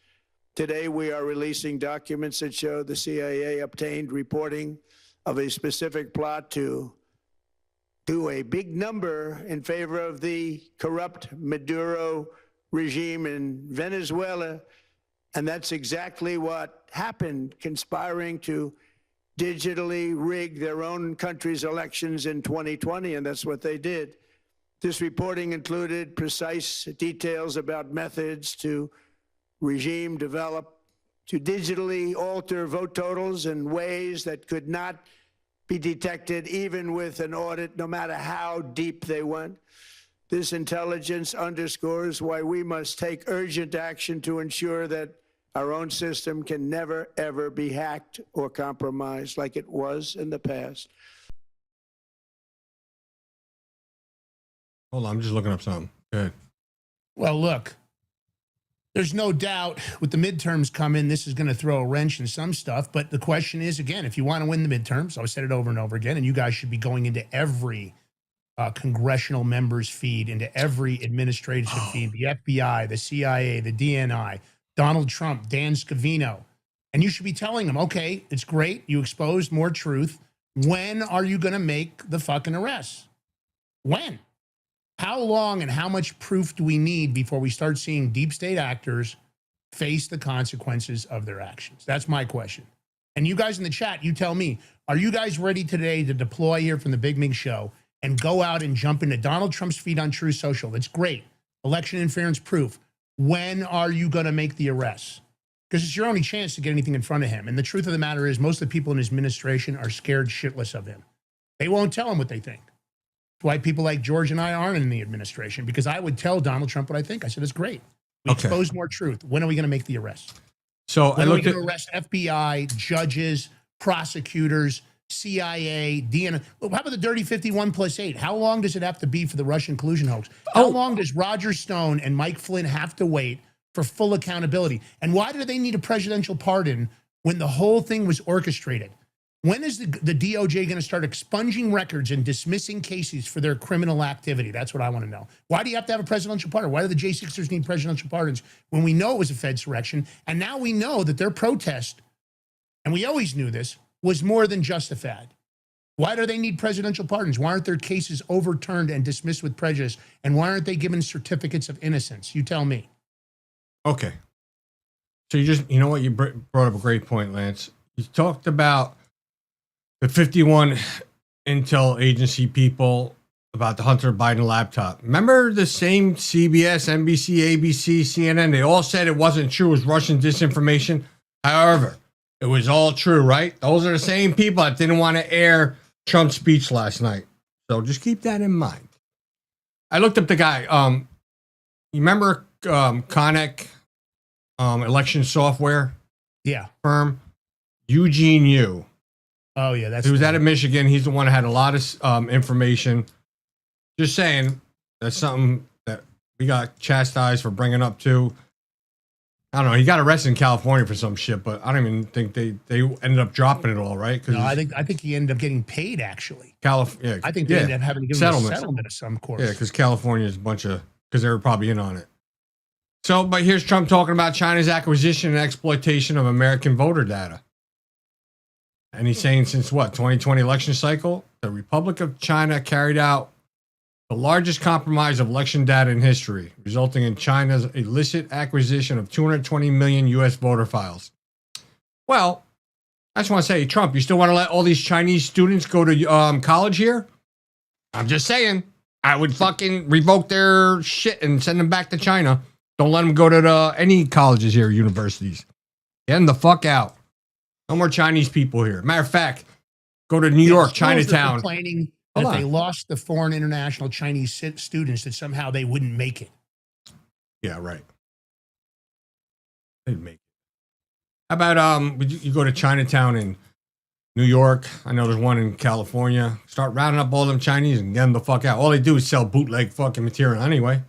Today, we are releasing documents that show the CIA obtained reporting of a specific plot to do a big number in favor of the corrupt Maduro regime in Venezuela. And that's exactly what happened conspiring to digitally rig their own country's elections in 2020, and that's what they did. This reporting included precise details about methods to regime develop to digitally alter vote totals in ways that could not be detected even with an audit, no matter how deep they went. This intelligence underscores why we must take urgent action to ensure that our own system can never, ever be hacked or compromised like it was in the past. Hold on, I'm just looking up something. Go ahead. Well, look, there's no doubt with the midterms coming, this is going to throw a wrench in some stuff. But the question is, again, if you want to win the midterms, I've said it over and over again, and you guys should be going into every congressional members feed, into every administration feed, the FBI, the CIA, the DNI, Donald Trump, Dan Scavino. And you should be telling them, okay, it's great. You exposed more truth. When are you going to make the fucking arrests? When? How long and how much proof do we need before we start seeing deep state actors face the consequences of their actions? That's my question. And you guys in the chat, you tell me, are you guys ready today to deploy here from the Big Mig Show and go out and jump into Donald Trump's feed on True Social? That's great. Election interference proof. When are you going to make the arrests? Because it's your only chance to get anything in front of him. And the truth of the matter is most of the people in his administration are scared shitless of him. They won't tell him what they think. That's why people like George and I aren't in the administration, because I would tell Donald Trump what I think. I said, it's great. We expose more truth. When are we going to make the arrests? So when are we going to arrest FBI, judges, prosecutors, CIA, DNA? How about the Dirty 51+8? How long does it have to be for the Russian collusion hoax? How long does Roger Stone and Mike Flynn have to wait for full accountability? And why do they need a presidential pardon when the whole thing was orchestrated? When is the DOJ going to start expunging records and dismissing cases for their criminal activity? That's what I want to know. Why do you have to have a presidential pardon? Why do the J6ers need presidential pardons when we know it was a Fedsurrection? And now we know that their protest, and we always knew this, was more than justified. Why do they need presidential pardons? Why aren't their cases overturned and dismissed with prejudice? And why aren't they given certificates of innocence? You tell me. Okay. So you know what? You brought up a great point, Lance. You talked about the 51 intel agency people about the Hunter Biden laptop. Remember the same CBS, NBC, ABC, CNN? They all said it wasn't true. It was Russian disinformation. However, it was all true, right? Those are the same people that didn't want to air Trump's speech last night. So just keep that in mind. I looked up the guy. You remember Connect election software? Yeah. Firm? Eugene Yu. Oh, yeah. He was out of Michigan. He's the one that had a lot of information. Just saying, that's something that we got chastised for bringing up too. I don't know. He got arrested in California for some shit, but I don't even think they ended up dropping it all, right? No, I think he ended up getting paid, actually. Yeah, I think they ended up having to give him a settlement of some course. Yeah, because California is a bunch of, because they were probably in on it. So, but here's Trump talking about China's acquisition and exploitation of American voter data. And he's saying since what, 2020 election cycle, the Republic of China carried out the largest compromise of election data in history, resulting in China's illicit acquisition of 220 million U.S. voter files. Well, I just want to say, Trump, you still want to let all these Chinese students go to college here? I'm just saying, I would fucking revoke their shit and send them back to China. Don't let them go to any colleges here, universities. Get them the fuck out. No more Chinese people here. Matter of fact, go to New York, Chinatown. Complaining that they lost the foreign international Chinese students, that somehow they wouldn't make it. Yeah, right. They'd make it. How about you go to Chinatown in New York? I know there's one in California. Start rounding up all them Chinese and get them the fuck out. All they do is sell bootleg fucking material anyway.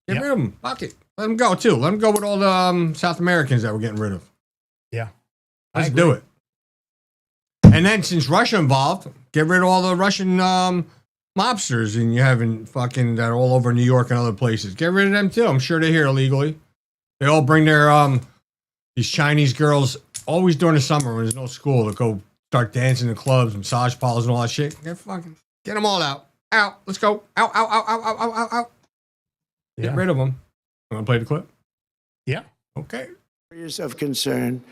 Get rid of them. Fuck it. Let them go too. Let them go with all the South Americans that we're getting rid of. Yeah. Let's do it. And then since Russia involved, get rid of all the Russian mobsters and you having fucking that are all over New York and other places. Get rid of them too. I'm sure they're here illegally. They all bring their these Chinese girls always during the summer when there's no school to go start dancing in clubs, massage parlors and all that shit. Get them all out. Out. Let's go. Out. Get rid of them. You want to play the clip? Yeah. Okay. Areas of concern.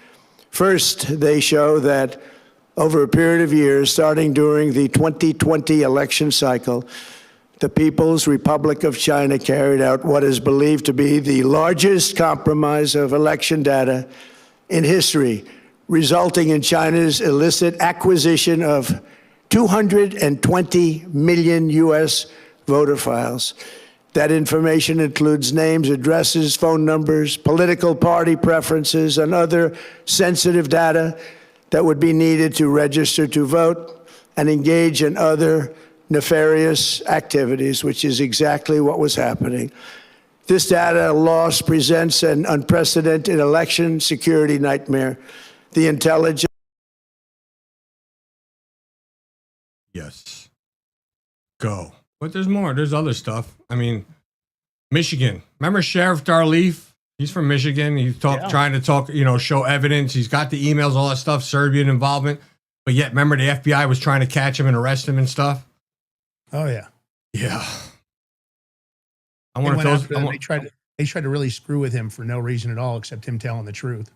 First, they show that over a period of years, starting during the 2020 election cycle, the People's Republic of China carried out what is believed to be the largest compromise of election data in history, resulting in China's illicit acquisition of 220 million U.S. voter files. That information includes names, addresses, phone numbers, political party preferences, and other sensitive data that would be needed to register to vote and engage in other nefarious activities, which is exactly what was happening. This data loss presents an unprecedented election security nightmare. The intelligence. Yes. Go. But there's more. There's other stuff. I mean, Michigan. Remember Sheriff Darleaf? He's from Michigan. He's trying to talk, show evidence. He's got the emails, all that stuff, Serbian involvement. But yet, remember the FBI was trying to catch him and arrest him and stuff? Oh, yeah. Yeah. They tried to really screw with him for no reason at all except him telling the truth.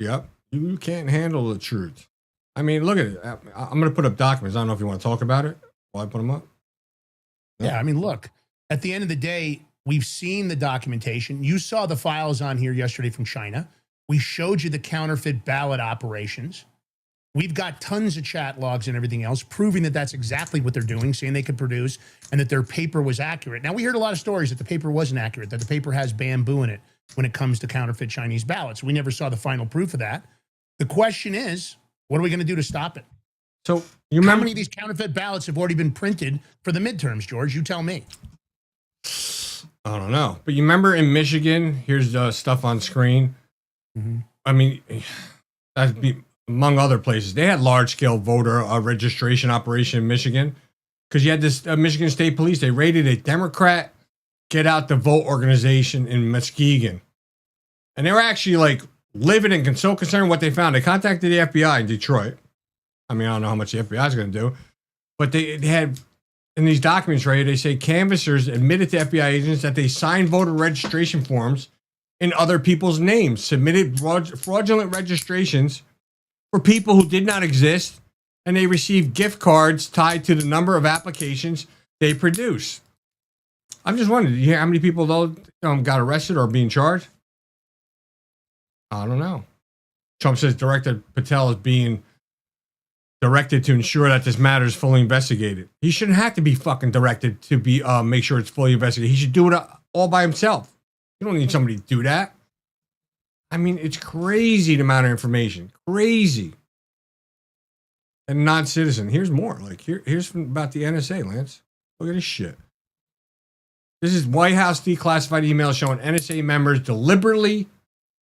Yep. You can't handle the truth. I mean, look at it. I'm going to put up documents. I don't know if you want to talk about it while I put them up. Yeah, I mean, look, at the end of the day, we've seen the documentation. You saw the files on here yesterday from China. We showed you the counterfeit ballot operations. We've got tons of chat logs and everything else proving that that's exactly what they're doing, saying they could produce and that their paper was accurate. Now, we heard a lot of stories that the paper wasn't accurate, that the paper has bamboo in it when it comes to counterfeit Chinese ballots. We never saw the final proof of that. The question is, what are we going to do to stop it? So you remember how many of these counterfeit ballots have already been printed for the midterms, George? You tell me. I don't know. But you remember in Michigan, here's stuff on screen. Mm-hmm. I mean, that'd be among other places. They had large-scale voter registration operation in Michigan because you had this Michigan State Police. They raided a Democrat get out the vote organization in Muskegon. And they were actually like livid and so concerned what they found. They contacted the FBI in Detroit. I mean, I don't know how much the FBI is going to do, but they had in these documents, right? They say canvassers admitted to FBI agents that they signed voter registration forms in other people's names, submitted fraudulent registrations for people who did not exist, and they received gift cards tied to the number of applications they produced. I'm just wondering, do you hear how many people though got arrested or being charged? I don't know. Trump says Director Patel is being directed to ensure that this matter is fully investigated. He shouldn't have to be fucking directed to be make sure it's fully investigated. He should do it all by himself. You don't need somebody to do that. I mean, it's crazy the amount of information. Crazy. And non-citizen. Here's more. Like here's about the NSA, Lance. Look at this shit. This is White House declassified emails showing NSA members deliberately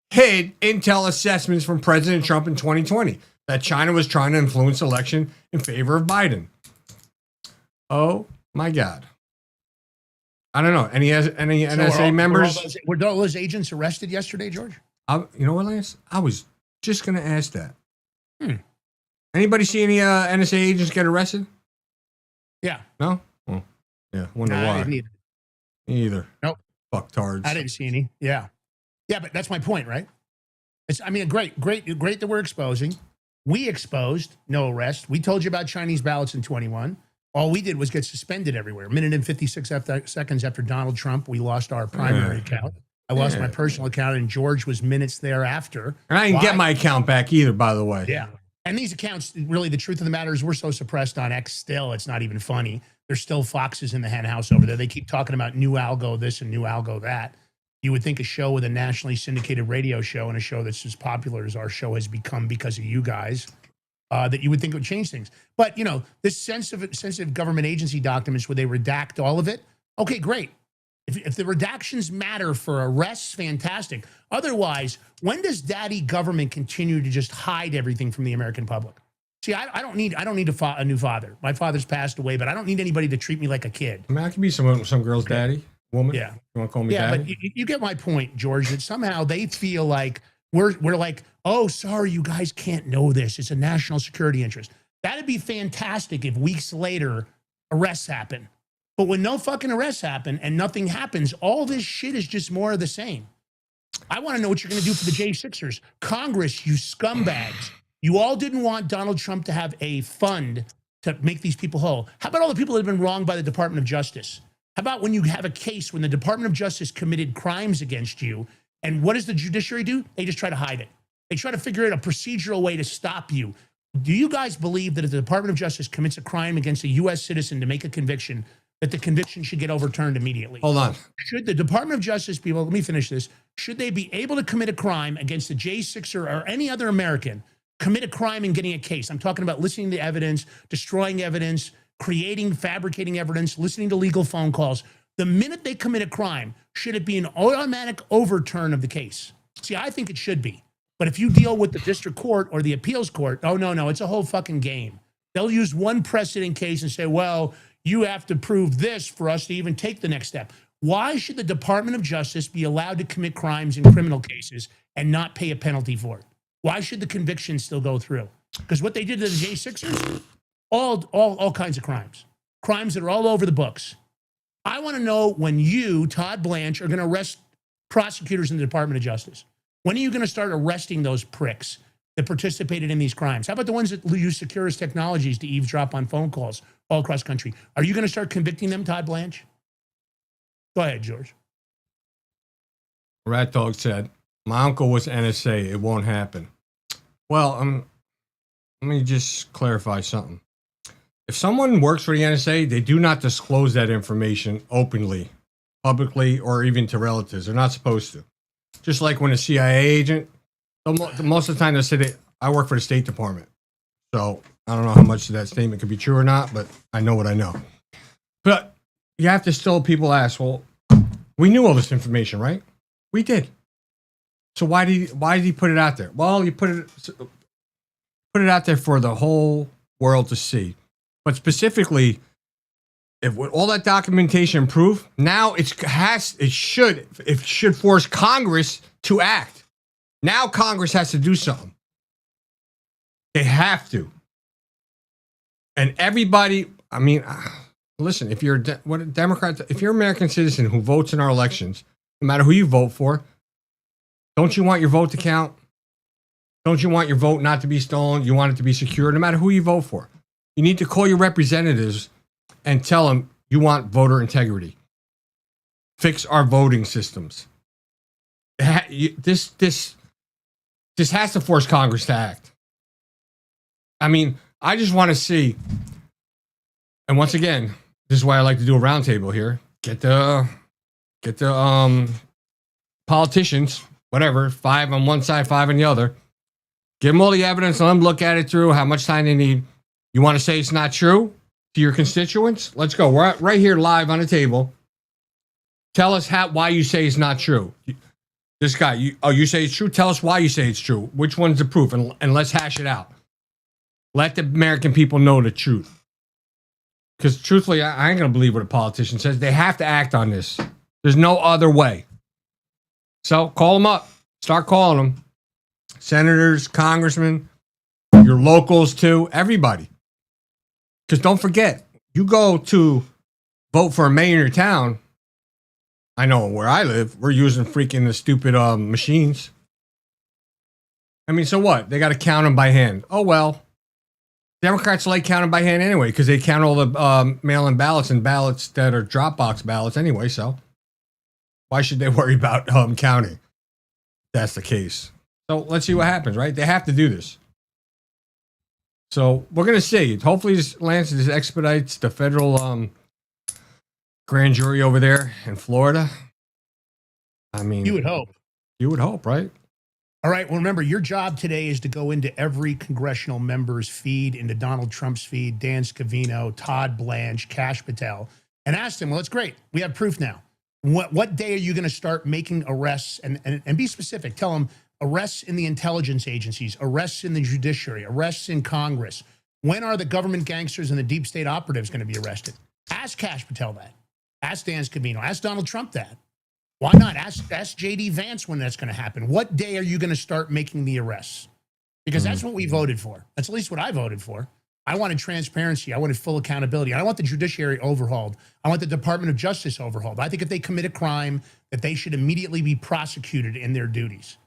hid intel assessments from President Trump in 2020 that China was trying to influence election in favor of Biden. Oh my God. I don't know. Any NSA members? Were all those agents arrested yesterday, George? You know what, Lance? I was just going to ask that. Anybody see any NSA agents get arrested? Yeah. No? Oh, yeah. Wonder why. I didn't either. Me either. Nope. Fucktards. I didn't see any. Yeah. Yeah, but that's my point, right? Great that we're exposing. We exposed, no arrest. We told you about Chinese ballots in 21. All we did was get suspended everywhere. Minute and 56 seconds after Donald Trump, we lost our primary account. I lost my personal account, and George was minutes thereafter. And I didn't get my account back either, by the way. Yeah. And these accounts, really, the truth of the matter is we're so suppressed on X still, it's not even funny. There's still foxes in the hen house over there. They keep talking about new algo this and new algo that. You would think a show with a nationally syndicated radio show and a show that's as popular as our show has become because of you guys, that you would think it would change things. But, this sensitive government agency documents where they redact all of it, okay, great. If the redactions matter for arrests, fantastic. Otherwise, when does daddy government continue to just hide everything from the American public? See, I don't need a new father. My father's passed away, but I don't need anybody to treat me like a kid. I mean, I can be some girl's daddy, woman. Yeah. You want to call me daddy? Yeah, but you get my point, George, that somehow they feel like we're like, oh, sorry, you guys can't know this. It's a national security interest. That'd be fantastic if weeks later arrests happen. But when no fucking arrests happen and nothing happens, all this shit is just more of the same. I want to know what you're going to do for the J6ers. Congress, you scumbags. You all didn't want Donald Trump to have a fund to make these people whole. How about all the people that have been wronged by the Department of Justice? How about when you have a case when the Department of Justice committed crimes against you, and what does the judiciary do? They just try to hide it. They try to figure out a procedural way to stop you. Do you guys believe that if the Department of Justice commits a crime against a U.S. citizen to make a conviction, that the conviction should get overturned immediately? Hold on. Should the Department of Justice people, let me finish this, should they be able to commit a crime against a J6er or any other American, commit a crime and getting a case? I'm talking about listening to evidence, destroying evidence, fabricating evidence, listening to legal phone calls. The minute they commit a crime, should it be an automatic overturn of the case? See, I think it should be. But if you deal with the district court or the appeals court, oh, no, it's a whole fucking game. They'll use one precedent case and say, well, you have to prove this for us to even take the next step. Why should the Department of Justice be allowed to commit crimes in criminal cases and not pay a penalty for it? Why should the conviction still go through? Because what they did to the J6ers, all kinds of crimes that are all over the books. I want to know when you, Todd Blanche, are going to arrest prosecutors in the Department of Justice. When are you going to start arresting those pricks that participated in these crimes? How about the ones that use securist technologies to eavesdrop on phone calls all across the country? Are you going to start convicting them, Todd Blanche? Go ahead, George. Rat Dog said, my uncle was NSA. It won't happen. Well, let me just clarify something. If someone works for the NSA, they do not disclose that information openly, publicly, or even to relatives. They're not supposed to. Just like when a CIA agent, most of the time they say I work for the State Department. So I don't know how much of that statement could be true or not, but I know what I know. But you have to still, people ask, well, we knew all this information, right? We did. So why did he put it out there? Well, you put it out there for the whole world to see. But specifically, if with all that documentation proof, now it should force Congress to act. Now Congress has to do something. They have to. And everybody, I mean, listen, if you're a Democrat, if you're an American citizen who votes in our elections, no matter who you vote for, don't you want your vote to count? Don't you want your vote not to be stolen? You want it to be secure, no matter who you vote for. You need to call your representatives and tell them you want voter integrity. Fix our voting systems. This has to force Congress to act. I mean, I just want to see, and once again, this is why I like to do a roundtable here. Get the politicians, whatever, 5 on one side, 5 on the other. Give them all the evidence, let them look at it through, how much time they need. You want to say it's not true to your constituents? Let's go. We're right here live on the table. Tell us why you say it's not true. This guy, you say it's true? Tell us why you say it's true. Which one's the proof? And let's hash it out. Let the American people know the truth. Because truthfully, I ain't going to believe what a politician says. They have to act on this. There's no other way. So call them up. Start calling them. Senators, congressmen, your locals too, everybody. Because don't forget, you go to vote for a mayor in your town. I know where I live, we're using freaking the stupid machines. I mean, so what? They got to count them by hand. Oh, well. Democrats like counting by hand anyway because they count all the mail-in ballots and ballots that are Dropbox ballots anyway. So why should they worry about counting? That's the case. So let's see what happens, right? They have to do this. So we're going to see. Hopefully, Lance expedites the federal grand jury over there in Florida. I mean, you would hope. You would hope, right? All right. Well, remember, your job today is to go into every congressional member's feed, into Donald Trump's feed, Dan Scavino, Todd Blanche, Kash Patel, and ask them, well, it's great. We have proof now. What day are you going to start making arrests? And be specific. Tell them arrests in the intelligence agencies, arrests in the judiciary, arrests in Congress. When are the government gangsters and the deep state operatives going to be arrested? Ask Kash Patel that. Ask Dan Scavino. Ask Donald Trump that. Why not? Ask J.D. Vance when that's going to happen. What day are you going to start making the arrests? Because that's what we voted for. That's at least what I voted for. I wanted transparency. I wanted full accountability. I want the judiciary overhauled. I want the Department of Justice overhauled. I think if they commit a crime, that they should immediately be prosecuted in their duties.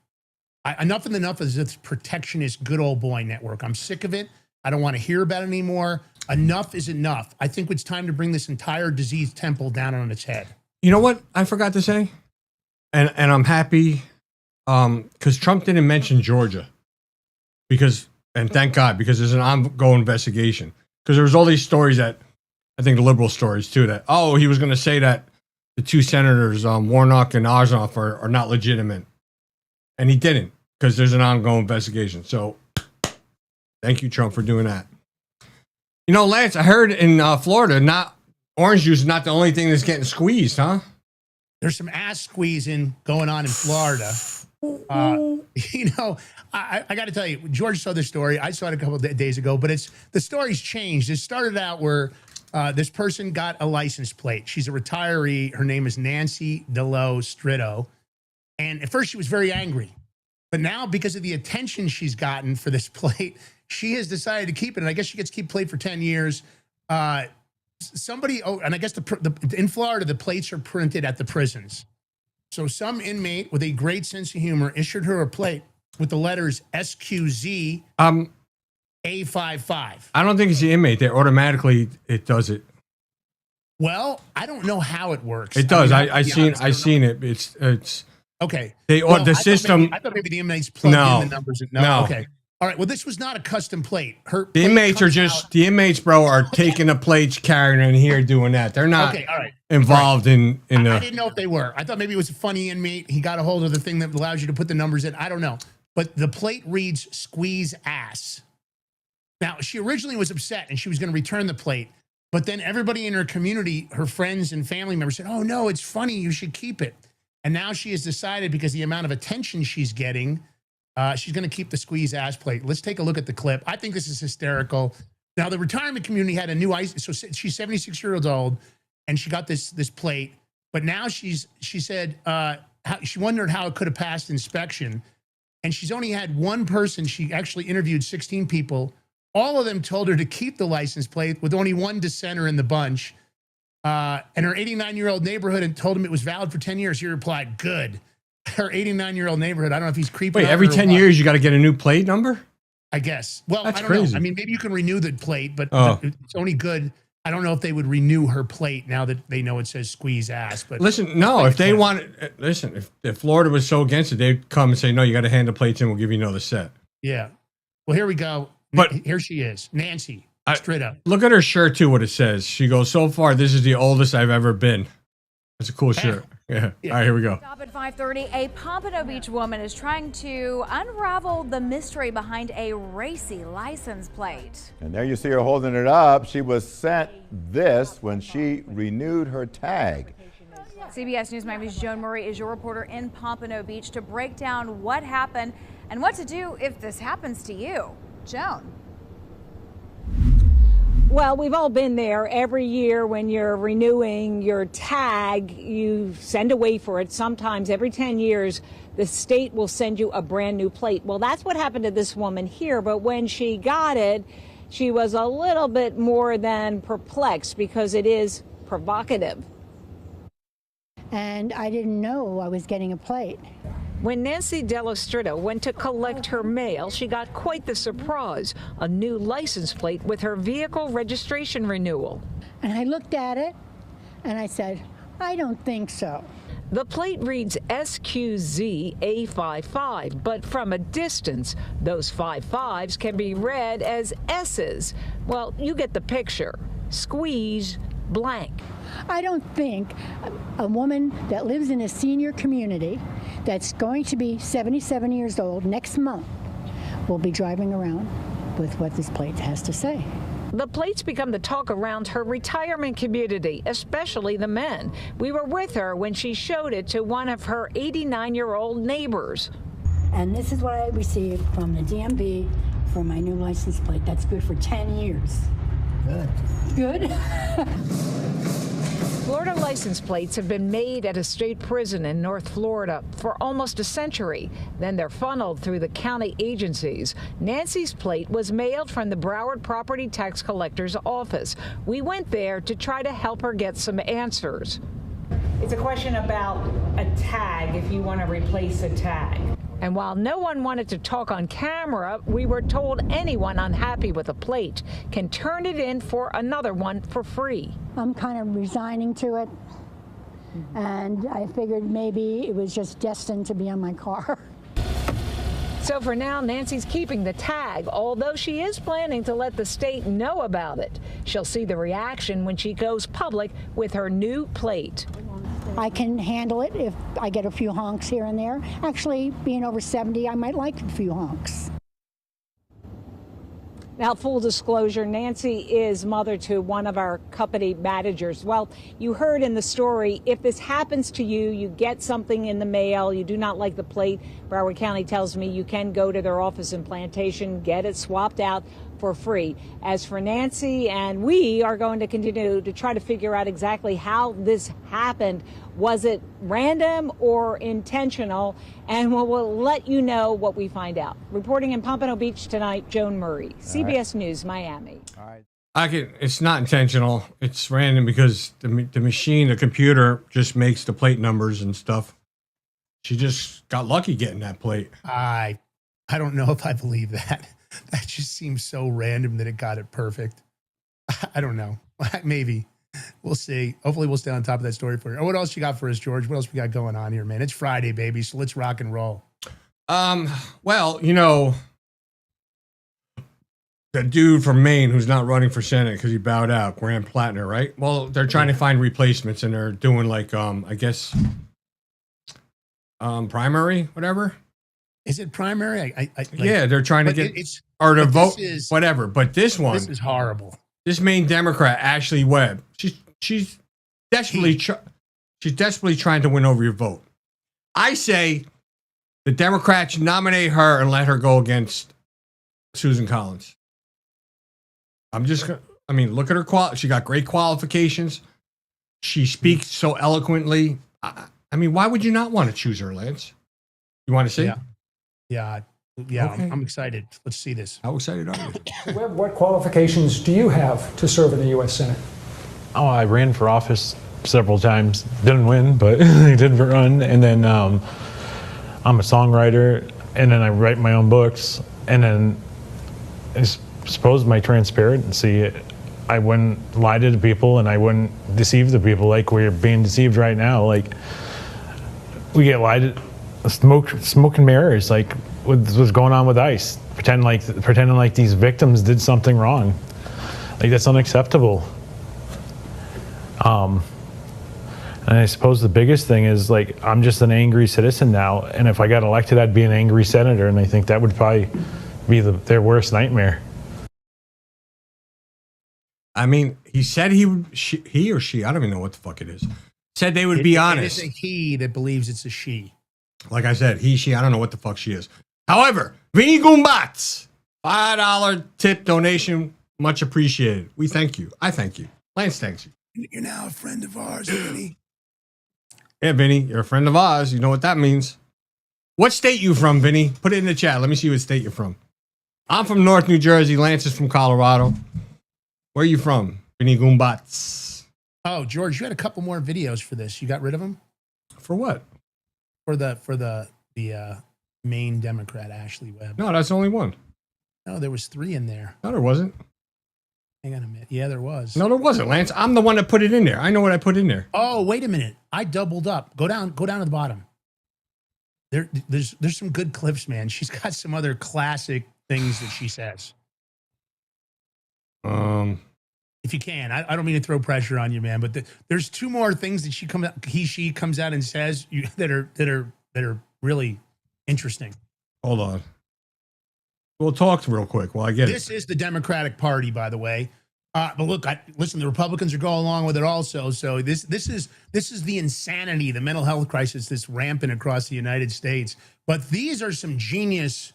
Enough is enough is this protectionist good old boy network. I'm sick of it. I don't want to hear about it anymore. Enough is enough. I think it's time to bring this entire diseased temple down on its head. You know what I forgot to say? And I'm happy because Trump didn't mention Georgia. And thank God, because there's an ongoing investigation. Because there was all these stories that, I think the liberal stories too, that, he was going to say that the two senators, Warnock and Ossoff, are not legitimate. And he didn't, because there's an ongoing investigation. So thank you, Trump, for doing that. You know, Lance, I heard in Florida, orange juice is not the only thing that's getting squeezed, huh? There's some ass squeezing going on in Florida. You know, I got to tell you, George saw this story. I saw it a couple of days ago, but the story's changed. It started out where this person got a license plate. She's a retiree. Her name is Nancy DeLo-Stritto. And at first she was very angry. But now, because of the attention she's gotten for this plate, she has decided to keep it. And I guess she gets to keep plate for 10 years. And I guess in Florida, the plates are printed at the prisons. So some inmate with a great sense of humor issued her a plate with the letters SQZ A55. I don't think it's the inmate. It does it. Well, I don't know how it works. It does. I seen it. It's okay. The system. I thought maybe the inmates plugged in the numbers. No. Okay. All right. Well, this was not a custom plate. The inmates, bro, are taking the plates, carrying it in here, doing that. They're not involved in the. I didn't know if they were. I thought maybe it was a funny inmate. He got a hold of the thing that allows you to put the numbers in. I don't know. But the plate reads squeeze ass. Now, she originally was upset and she was going to return the plate. But then everybody in her community, her friends and family members said, oh, no, it's funny. You should keep it. And now she has decided, because the amount of attention she's getting, she's going to keep the squeeze ass plate. Let's take a look at the clip. I think this is hysterical. Now, the retirement community had a new ice. So she's 76 years old and she got this plate. But now she said she wondered how it could have passed inspection. And she's only had one person. She actually interviewed 16 people. All of them told her to keep the license plate, with only one dissenter in the bunch. And her 89-year-old neighborhood and told him it was valid for 10 years. He replied, good. Her 89-year-old neighborhood. I don't know if he's creeping. Wait, every 10 years you got to get a new plate number? I guess. Well, that's I don't crazy. know. I mean, maybe you can renew the plate, but it's only good. I don't know if they would renew her plate now that they know it says squeeze ass. But listen, no, if they want it, listen, if Florida was so against it, they'd come and say, no, you got to hand the plates in. We'll give you another set. Yeah. Well, here we go. But here she is, Nancy, straight up. Look at her shirt too. What it says. She goes, so far, this is the oldest I've ever been. That's a cool shirt. Yeah. All right, here we go. Stop at 5:30. A Pompano Beach woman is trying to unravel the mystery behind a racy license plate. And there you see her holding it up. She was sent this when she renewed her tag. CBS News Miami's Joan Murray is your reporter in Pompano Beach to break down what happened and what to do if this happens to you. Joan. Well, we've all been there. Every year when you're renewing your tag, you send away for it. Sometimes every 10 years, the state will send you a brand new plate. Well, that's what happened to this woman here. But when she got it, she was a little bit more than perplexed because it is provocative. And I didn't know I was getting a plate. When Nancy DeLo-Stritto went to collect her mail, she got quite the surprise, a new license plate with her vehicle registration renewal. And I looked at it and I said, I don't think so. The plate reads SQZ A55, but from a distance, those 55s can be read as S's. Well, you get the picture. Squeeze blank. I don't think a woman that lives in a senior community that's going to be 77 years old next month will be driving around with what this plate has to say. The plates become the talk around her retirement community, especially the men. We were with her when she showed it to one of her 89-year-old neighbors. And this is what I received from the DMV for my new license plate. That's good for 10 years. Good. Good? Florida license plates have been made at a state prison in North Florida for almost a century. Then they're funneled through the county agencies. Nancy's plate was mailed from the Broward Property Tax Collector's office. We went there to try to help her get some answers. It's a question about a tag, if you want to replace a tag. And while no one wanted to talk on camera, we were told anyone unhappy with a plate can turn it in for another one for free. I'm kind of resigning to it, and I figured maybe it was just destined to be on my car. So for now, Nancy's keeping the tag, although she is planning to let the state know about it. She'll see the reaction when she goes public with her new plate. I can handle it if I get a few honks here and there. Actually, being over 70, I might like a few honks. Now, full disclosure, Nancy is mother to one of our company managers. Well, you heard in the story, if this happens to you, you get something in the mail, you do not like the plate, Broward County tells me you can go to their office in Plantation, get it swapped out for free. As for Nancy, and we are going to continue to try to figure out exactly how this happened. Was it random or intentional? And we'll let you know what we find out. Reporting in Pompano Beach tonight, Joan Murray, CBS News, Miami. It's not intentional. It's random because the machine, the computer, just makes the plate numbers and stuff. She just got lucky getting that plate. I don't know if I believe that. That just seems so random that it got it perfect. I don't know. Maybe. We'll see. Hopefully we'll stay on top of that story for you. Oh, what else you got for us, George? What else we got going on here, man? It's Friday, baby, so let's rock and roll. Well, you know, the dude from Maine who's not running for Senate because he bowed out, Graham Plattner, right? Well, they're trying to find replacements, and they're doing like, I guess, primary, whatever. Is it primary? Yeah, they're trying to get or to vote, whatever. But this one, this is horrible. This Maine Democrat, Ashley Webb, she's desperately trying to win over your vote. I say the Democrats nominate her and let her go against Susan Collins. Look at her she got great qualifications. She speaks so eloquently. Why would you not want to choose her, Lance? You want to see? Yeah. Okay. I'm excited. Let's see this. How excited are you? What qualifications do you have to serve in the U.S. Senate? Oh, I ran for office several times. Didn't win, but I did run. And then I'm a songwriter, and then I write my own books. And then I suppose my transparency, I wouldn't lie to the people, and I wouldn't deceive the people like we're being deceived right now. Like, we get lied to, smoke and mirrors, like what's going on with ICE, pretending like these victims did something wrong. Like, that's unacceptable. And I suppose the biggest thing is, like, I'm just an angry citizen now, and if I got elected, I'd be an angry senator, and I think that would probably be their worst nightmare. He said he or she, I don't even know what the fuck it is, said they would be honest. It's a he that believes it's a she. Like I said, he, she, I don't know what the fuck she is. However, Vinny Gumbats, $5 tip donation, much appreciated. We thank you. I thank you. Lance thanks you. You're now a friend of ours, Vinny. Yeah, Vinny, you're a friend of ours. You know what that means. What state you from, Vinny? Put it in the chat. Let me see what state you're from. I'm from North New Jersey. Lance is from Colorado. Where are you from, Vinny Gumbats? Oh, George, you had a couple more videos for this. You got rid of them? For what? For the Maine Democrat, Ashley Webb. No, that's only one. No, there was 3 in there. No, there wasn't. Hang on a minute. Yeah, there was. No, there wasn't, Lance. I'm the one that put it in there. I know what I put in there. Oh, wait a minute. I doubled up. Go down to the bottom. There's some good clips, man. She's got some other classic things that she says. If you can, I don't mean to throw pressure on you, man, but there's 2 more things that she comes out and says that are really interesting. Hold on. We'll talk real quick while I get This is the Democratic Party, by the way. But look, listen, the Republicans are going along with it also. So this is the insanity, the mental health crisis that's rampant across the United States. But these are some genius,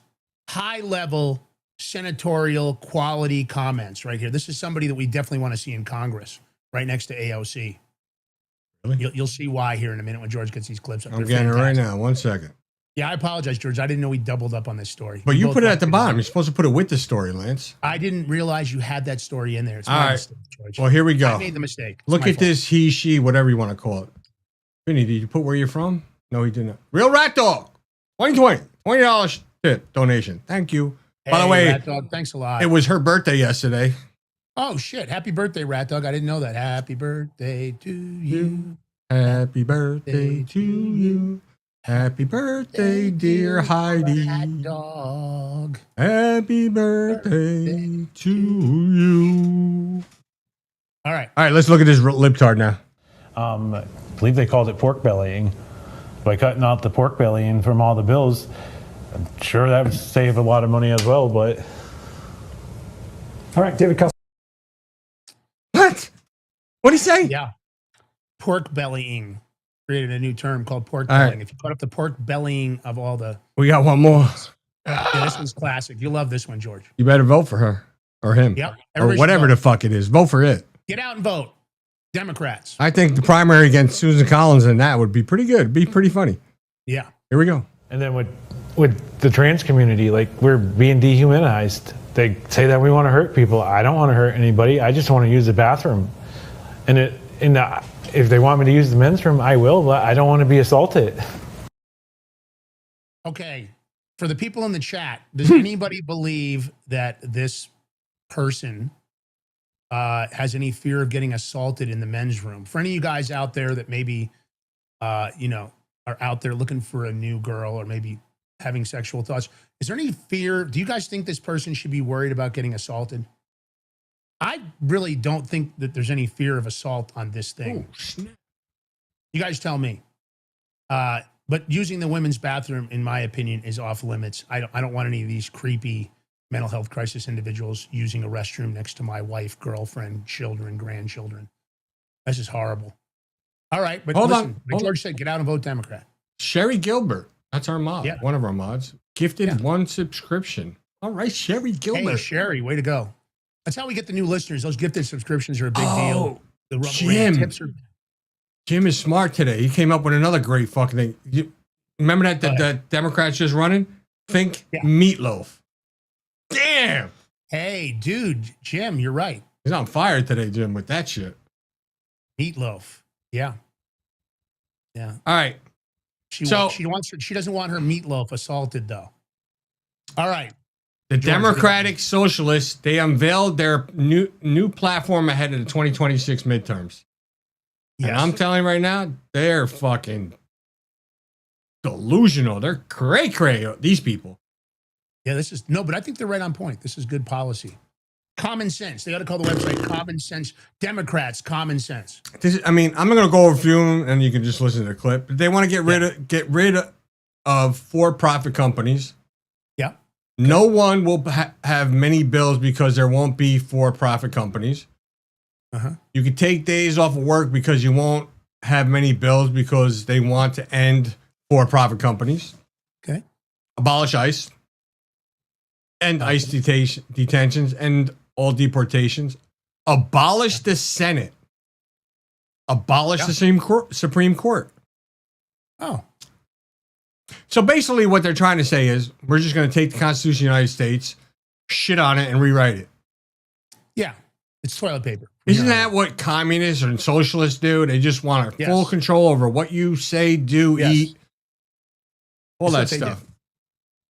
high-level senatorial quality comments right here. This is somebody that we definitely want to see in Congress, right next to AOC. You'll see why here in a minute when George gets these clips up. I'm getting it right now. 1 second. Yeah, I apologize, George. I didn't know we doubled up on this story. But you put it at the bottom. You're supposed to put it with the story, Lance. I didn't realize you had that story in there. It's All my right. mistake, George. Well, here we go. I made the mistake. It's Look my at fault. this he, she, whatever you want to call it. Vinny, did you put where you're from? No, he didn't. Real Rat Dog. 2020. $20 tip donation. Thank you. By the Hey, way, Rat Dog, thanks a lot. it was her birthday yesterday. Oh, shit. Happy birthday, Rat Dog. I didn't know that. Happy birthday to you. Happy birthday to you. Happy birthday, dear Heidi. Rat Dog. Happy birthday to you. All right. All right, let's look at this libtard now. I believe they called it pork bellying. By cutting out the pork bellying from all the bills, I'm sure that would save a lot of money as well, but... All right, David Custer. What? What'd he say? Yeah. Pork bellying. Created a new term called pork All right. bellying. If you put up the pork bellying of all the... We got one more. Yeah, this one's classic. You love this one, George. You better vote for her or him. Yep. Or Everybody should whatever vote. the fuck it is. Vote for it. Get out and vote. Democrats. I think the primary against Susan Collins and that would be pretty good. Be pretty funny. Yeah. Here we go. And then with the trans community, like, we're being dehumanized. They say that we want to hurt people. I don't want to hurt anybody. I just want to use the bathroom. And if they want me to use the men's room, I will, but I don't want to be assaulted. Okay. For the people in the chat, does anybody believe that this person has any fear of getting assaulted in the men's room? For any of you guys out there that maybe, are out there looking for a new girl or maybe having sexual thoughts, is there any fear? Do you guys think this person should be worried about getting assaulted? I really don't think that there's any fear of assault on this thing. You guys tell me. But using the women's bathroom, in my opinion, is off limits. I don't want any of these creepy mental health crisis individuals using a restroom next to my wife, girlfriend, children, grandchildren. This is horrible. All right, but listen, like George said, get out and vote Democrat. Sherry Gilbert. That's our mod. Yeah. One of our mods. Gifted one subscription. All right, Sherry Gilbert. Hey, Sherry, way to go. That's how we get the new listeners. Those gifted subscriptions are a big deal. The Jim. tips are... Jim is smart today. He came up with another great fucking thing. Remember that the Democrats just running? Think meatloaf. Damn. Hey, dude, Jim, you're right. He's on fire today, Jim, with that shit. Meatloaf. Yeah. Yeah. All right. She doesn't want her meatloaf assaulted, though. All right. The Democratic Socialists, they unveiled their new platform ahead of the 2026 midterms. Yes. And I'm telling you right now, they're fucking delusional. They're cray-cray, these people. Yeah, but I think they're right on point. This is good policy. Common sense. They ought to call the website Common Sense. Democrats, Common Sense. I'm not going to go over a few of them, and you can just listen to the clip. They want to get rid of for-profit companies. Yeah. No one will have many bills because there won't be for-profit companies. Uh-huh. You can take days off of work because you won't have many bills because they want to end for-profit companies. Okay. Abolish ICE. End ICE detentions. End all deportations. Abolish the Senate. Abolish the Supreme Court. Oh. So basically what they're trying to say is we're just going to take the Constitution of the United States, shit on it, and rewrite it. Yeah. It's toilet paper. Isn't that what communists and socialists do? They just want full control over what you say, do, eat, all that stuff.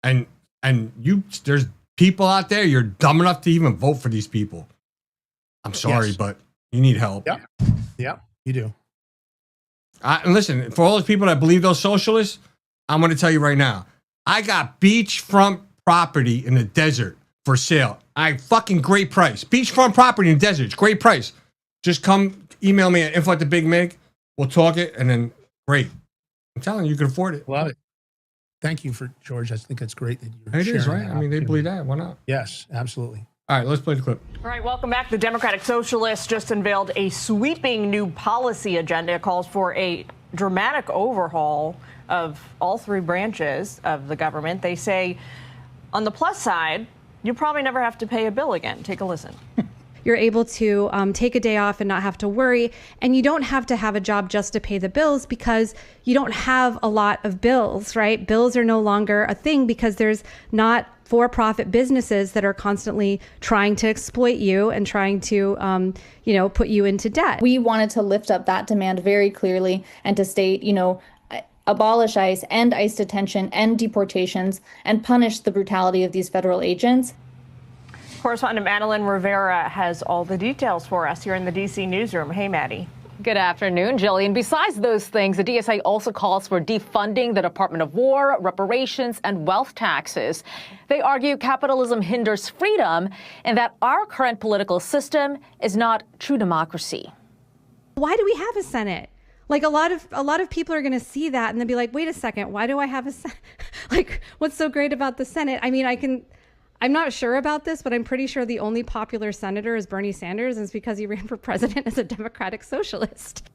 And there's people out there, you're dumb enough to even vote for these people. I'm sorry, but you need help. Yeah. Yeah, you do. And listen, for all those people that believe those socialists, I'm going to tell you right now, I got beachfront property in the desert for sale. Fucking great price. Beachfront property in the desert. It's great price. Just come email me at info@thebigmig. We'll talk it, and then great. I'm telling you, you can afford it. Love it. Thank you for George. I think it's great that you're It is, sharing right? that I mean, they believe that. Why not? Yes, absolutely. All right, let's play the clip. All right, welcome back. The Democratic Socialists just unveiled a sweeping new policy agenda. It calls for a dramatic overhaul of all three branches of the government. They say, on the plus side, you'll probably never have to pay a bill again. Take a listen. You're able to take a day off and not have to worry. And you don't have to have a job just to pay the bills because you don't have a lot of bills, right? Bills are no longer a thing because there's not for-profit businesses that are constantly trying to exploit you and trying to, put you into debt. We wanted to lift up that demand very clearly and to state, abolish ICE, end ICE detention, end deportations, and punish the brutality of these federal agents. Correspondent Madeline Rivera has all the details for us here in the D.C. newsroom. Hey, Maddie. Good afternoon, Jillian. Besides those things, the DSA also calls for defunding the Department of War, reparations, and wealth taxes. They argue capitalism hinders freedom and that our current political system is not true democracy. Why do we have a Senate? Like a lot of people are going to see that and they'll be like, wait a second, why do I have a Senate? Like, what's so great about the Senate? I mean, I'm not sure about this, but I'm pretty sure the only popular senator is Bernie Sanders, and it's because he ran for president as a Democratic socialist.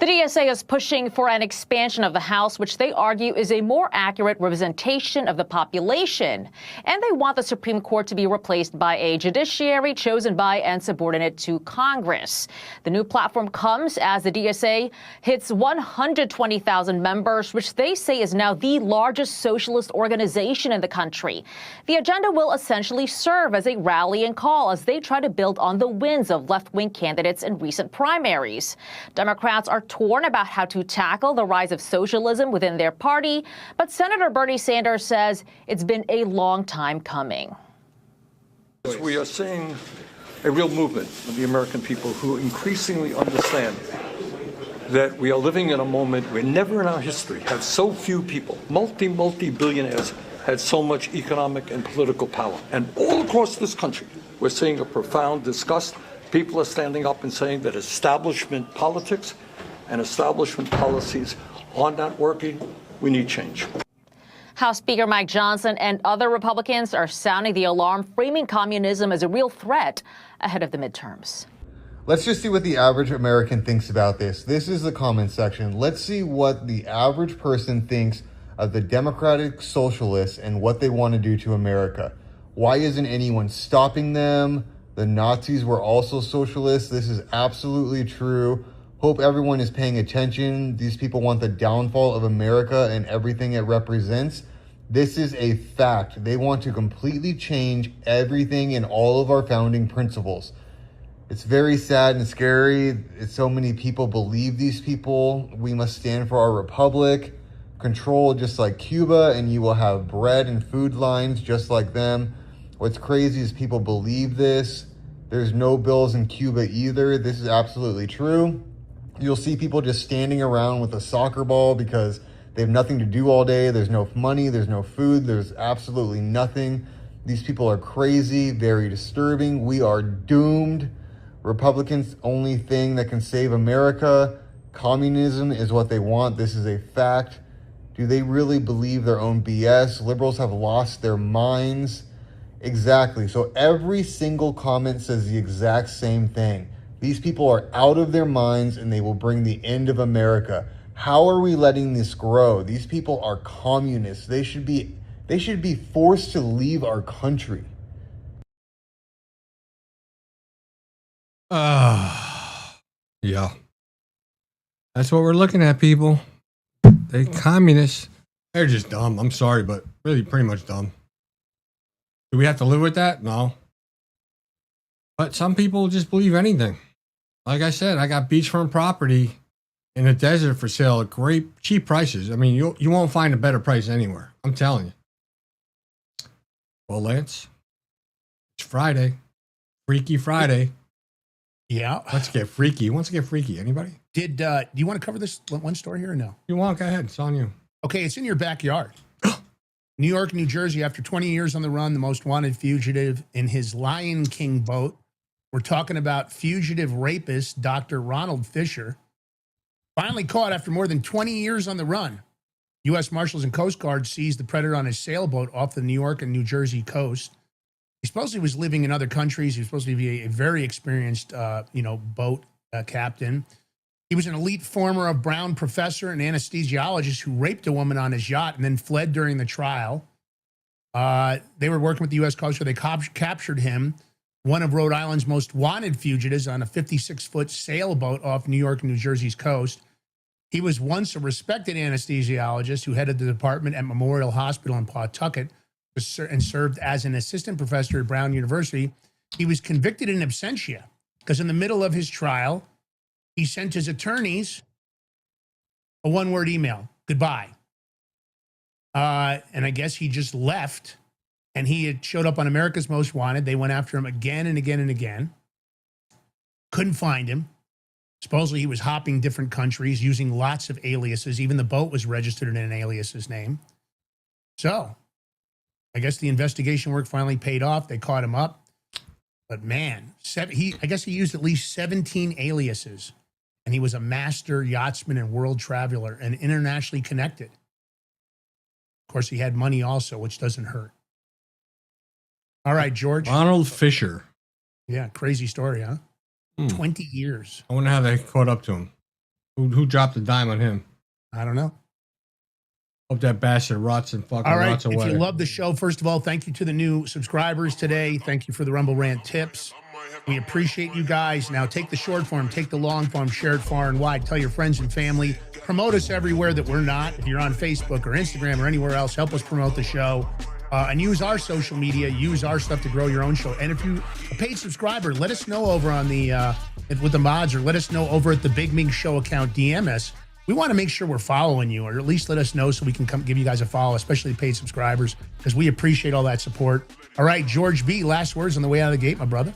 The DSA is pushing for an expansion of the House, which they argue is a more accurate representation of the population. And they want the Supreme Court to be replaced by a judiciary chosen by and subordinate to Congress. The new platform comes as the DSA hits 120,000 members, which they say is now the largest socialist organization in the country. The agenda will essentially serve as a rallying call as they try to build on the wins of left-wing candidates in recent primaries. Democrats are torn about how to tackle the rise of socialism within their party, but Senator Bernie Sanders says it's been a long time coming. We are seeing a real movement of the American people who increasingly understand that we are living in a moment where never in our history have so few people, multi-billionaires, had so much economic and political power. And all across this country, we're seeing a profound disgust. People are standing up and saying that establishment politics and establishment policies are not working. We need change. House Speaker Mike Johnson and other Republicans are sounding the alarm, framing communism as a real threat ahead of the midterms. Let's just see what the average American thinks about this. This is the comment section. Let's see what the average person thinks of the Democratic Socialists and what they want to do to America. Why isn't anyone stopping them? The Nazis were also socialists. This is absolutely true. Hope everyone is paying attention. These people want the downfall of America and everything it represents. This is a fact. They want to completely change everything in all of our founding principles. It's very sad and scary. So many people believe these people. We must stand for our republic. Control just like Cuba, and you will have bread and food lines just like them. What's crazy is people believe this. There's no bills in Cuba either. This is absolutely true. You'll see people just standing around with a soccer ball because they have nothing to do all day. There's no money, there's no food, there's absolutely nothing. These people are crazy, very disturbing. We are doomed. Republicans' only thing that can save America. Communism is what they want. This is a fact. Do they really believe their own BS? Liberals have lost their minds. Exactly. So every single comment says the exact same thing. These people are out of their minds and they will bring the end of America. How are we letting this grow? These people are communists. They should be forced to leave our country. Yeah. That's what we're looking at, people. They communists. They're just dumb. I'm sorry, but really pretty much dumb. Do we have to live with that? No. But some people just believe anything. Like I said, I got beachfront property in the desert for sale at great cheap prices. I mean, you won't find a better price anywhere. I'm telling you. Well, Lance, it's Friday. Freaky Friday. Yeah. Let's get freaky. Who wants to get freaky? Anybody? Do you want to cover this one story here or no? You want? Go ahead. It's on you. Okay, it's in your backyard. New York and New Jersey, after 20 years on the run, the most wanted fugitive in his Lion King boat. We're talking about fugitive rapist Dr. Ronald Fisher. Finally caught after more than 20 years on the run. U.S. Marshals and Coast Guard seized the predator on his sailboat off the New York and New Jersey coast. He supposedly was living in other countries. He was supposed to be a very experienced, boat captain. He was an elite former Brown professor and anesthesiologist who raped a woman on his yacht and then fled during the trial. They were working with the U.S. Coast Guard. They captured him. one of Rhode Island's most wanted fugitives on a 56-foot sailboat off New York and New Jersey's coast. He was once a respected anesthesiologist who headed the department at Memorial Hospital in Pawtucket and served as an assistant professor at Brown University. He was convicted in absentia because in the middle of his trial, he sent his attorneys a one-word email, goodbye. And I guess he just left, and he had showed up on America's Most Wanted. They went after him again and again and again. Couldn't find him. Supposedly he was hopping different countries, using lots of aliases. Even the boat was registered in an alias's name. So I guess the investigation work finally paid off. They caught him up. But man, I guess he used at least 17 aliases. And he was a master yachtsman and world traveler and internationally connected. Of course, he had money also, which doesn't hurt. All right, George. Ronald Fisher. Yeah, crazy story, huh? 20 years. I wonder how they caught up to him. Who dropped the dime on him? I don't know. Hope that bastard rots and fucking All right, rots away. if you love the show, first of all, thank you to the new subscribers today. Thank you for the Rumble Rant tips. We appreciate you guys. Now take the short form, take the long form, share it far and wide. Tell your friends and family. Promote us everywhere that we're not. If you're on Facebook or Instagram or anywhere else, help us promote the show. And use our social media, use our stuff to grow your own show. And if you're a paid subscriber, let us know over on the, with the mods, or let us know over at the Big Mig Show account, DM us. We want to make sure we're following you, or at least let us know so we can come give you guys a follow, especially paid subscribers, because we appreciate all that support. All right, George B., last words on the way out of the gate, my brother.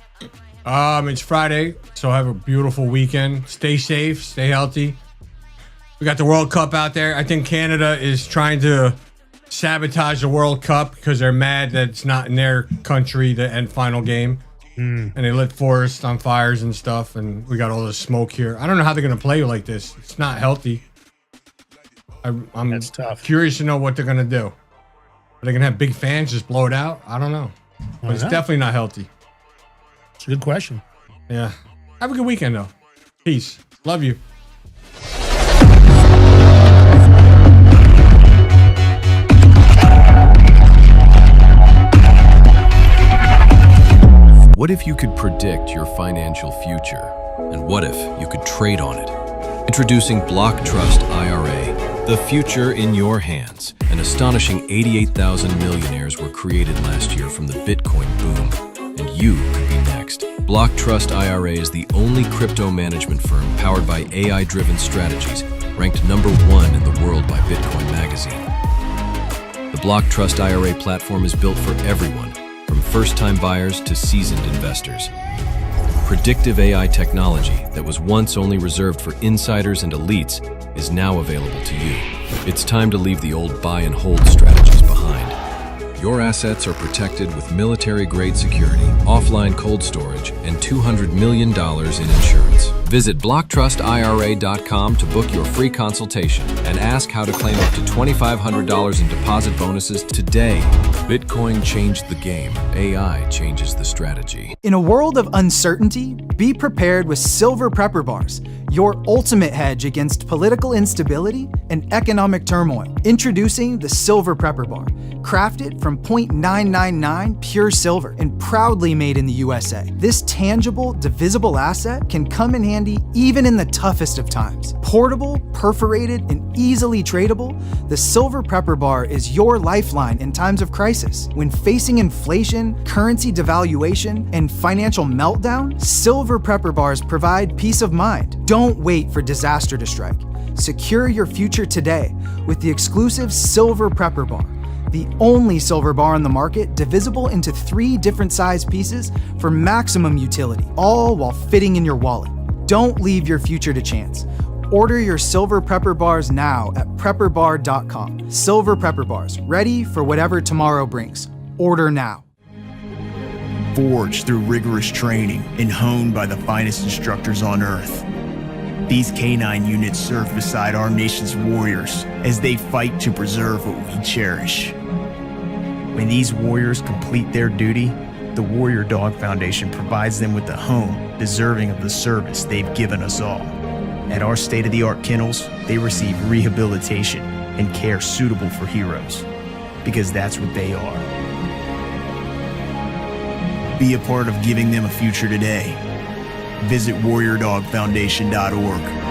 It's Friday, so have a beautiful weekend. Stay safe, stay healthy. We got the World Cup out there. I think Canada is trying to sabotage the World Cup because they're mad that it's not in their country, the end final game. And they lit forests on fires and stuff, and we got all this smoke here. I don't know how they're going to play like this. It's not healthy. I'm That's tough. Curious to know what they're going to do. Are they going to have big fans just blow it out? I don't know. But it's definitely not healthy. It's a good question. Yeah. Have a good weekend, though. Peace. Love you. What if you could predict your financial future? And what if you could trade on it? Introducing Block Trust IRA, the future in your hands. An astonishing 88,000 millionaires were created last year from the Bitcoin boom, and you could be next. Block Trust IRA is the only crypto management firm powered by AI-driven strategies, ranked #1 in the world by Bitcoin Magazine. The Block Trust IRA platform is built for everyone, from first-time buyers to seasoned investors. Predictive AI technology that was once only reserved for insiders and elites is now available to you. It's time to leave the old buy and hold strategies behind. Your assets are protected with military-grade security, offline cold storage, and $200 million in insurance. Visit BlockTrustIRA.com to book your free consultation and ask how to claim up to $2,500 in deposit bonuses today. Bitcoin changed the game. AI changes the strategy. In a world of uncertainty, be prepared with Silver Prepper Bars, your ultimate hedge against political instability and economic turmoil. Introducing the Silver Prepper Bar, crafted from 0.999 pure silver and proudly made in the USA. This tangible, divisible asset can come in handy even in the toughest of times. Portable, perforated, and easily tradable, the Silver Prepper Bar is your lifeline in times of crisis. When facing inflation, currency devaluation, and financial meltdown, Silver Prepper Bars provide peace of mind. Don't wait for disaster to strike. Secure your future today with the exclusive Silver Prepper Bar, the only silver bar on the market divisible into 3 different size pieces for maximum utility, all while fitting in your wallet. Don't leave your future to chance. Order your Silver Prepper Bars now at prepperbar.com. Silver Prepper Bars, ready for whatever tomorrow brings. Order now. Forged through rigorous training and honed by the finest instructors on Earth, these K9 units serve beside our nation's warriors as they fight to preserve what we cherish. When these warriors complete their duty, the Warrior Dog Foundation provides them with a home deserving of the service they've given us all. At our state-of-the-art kennels, they receive rehabilitation and care suitable for heroes, because that's what they are. Be a part of giving them a future today. Visit warriordogfoundation.org.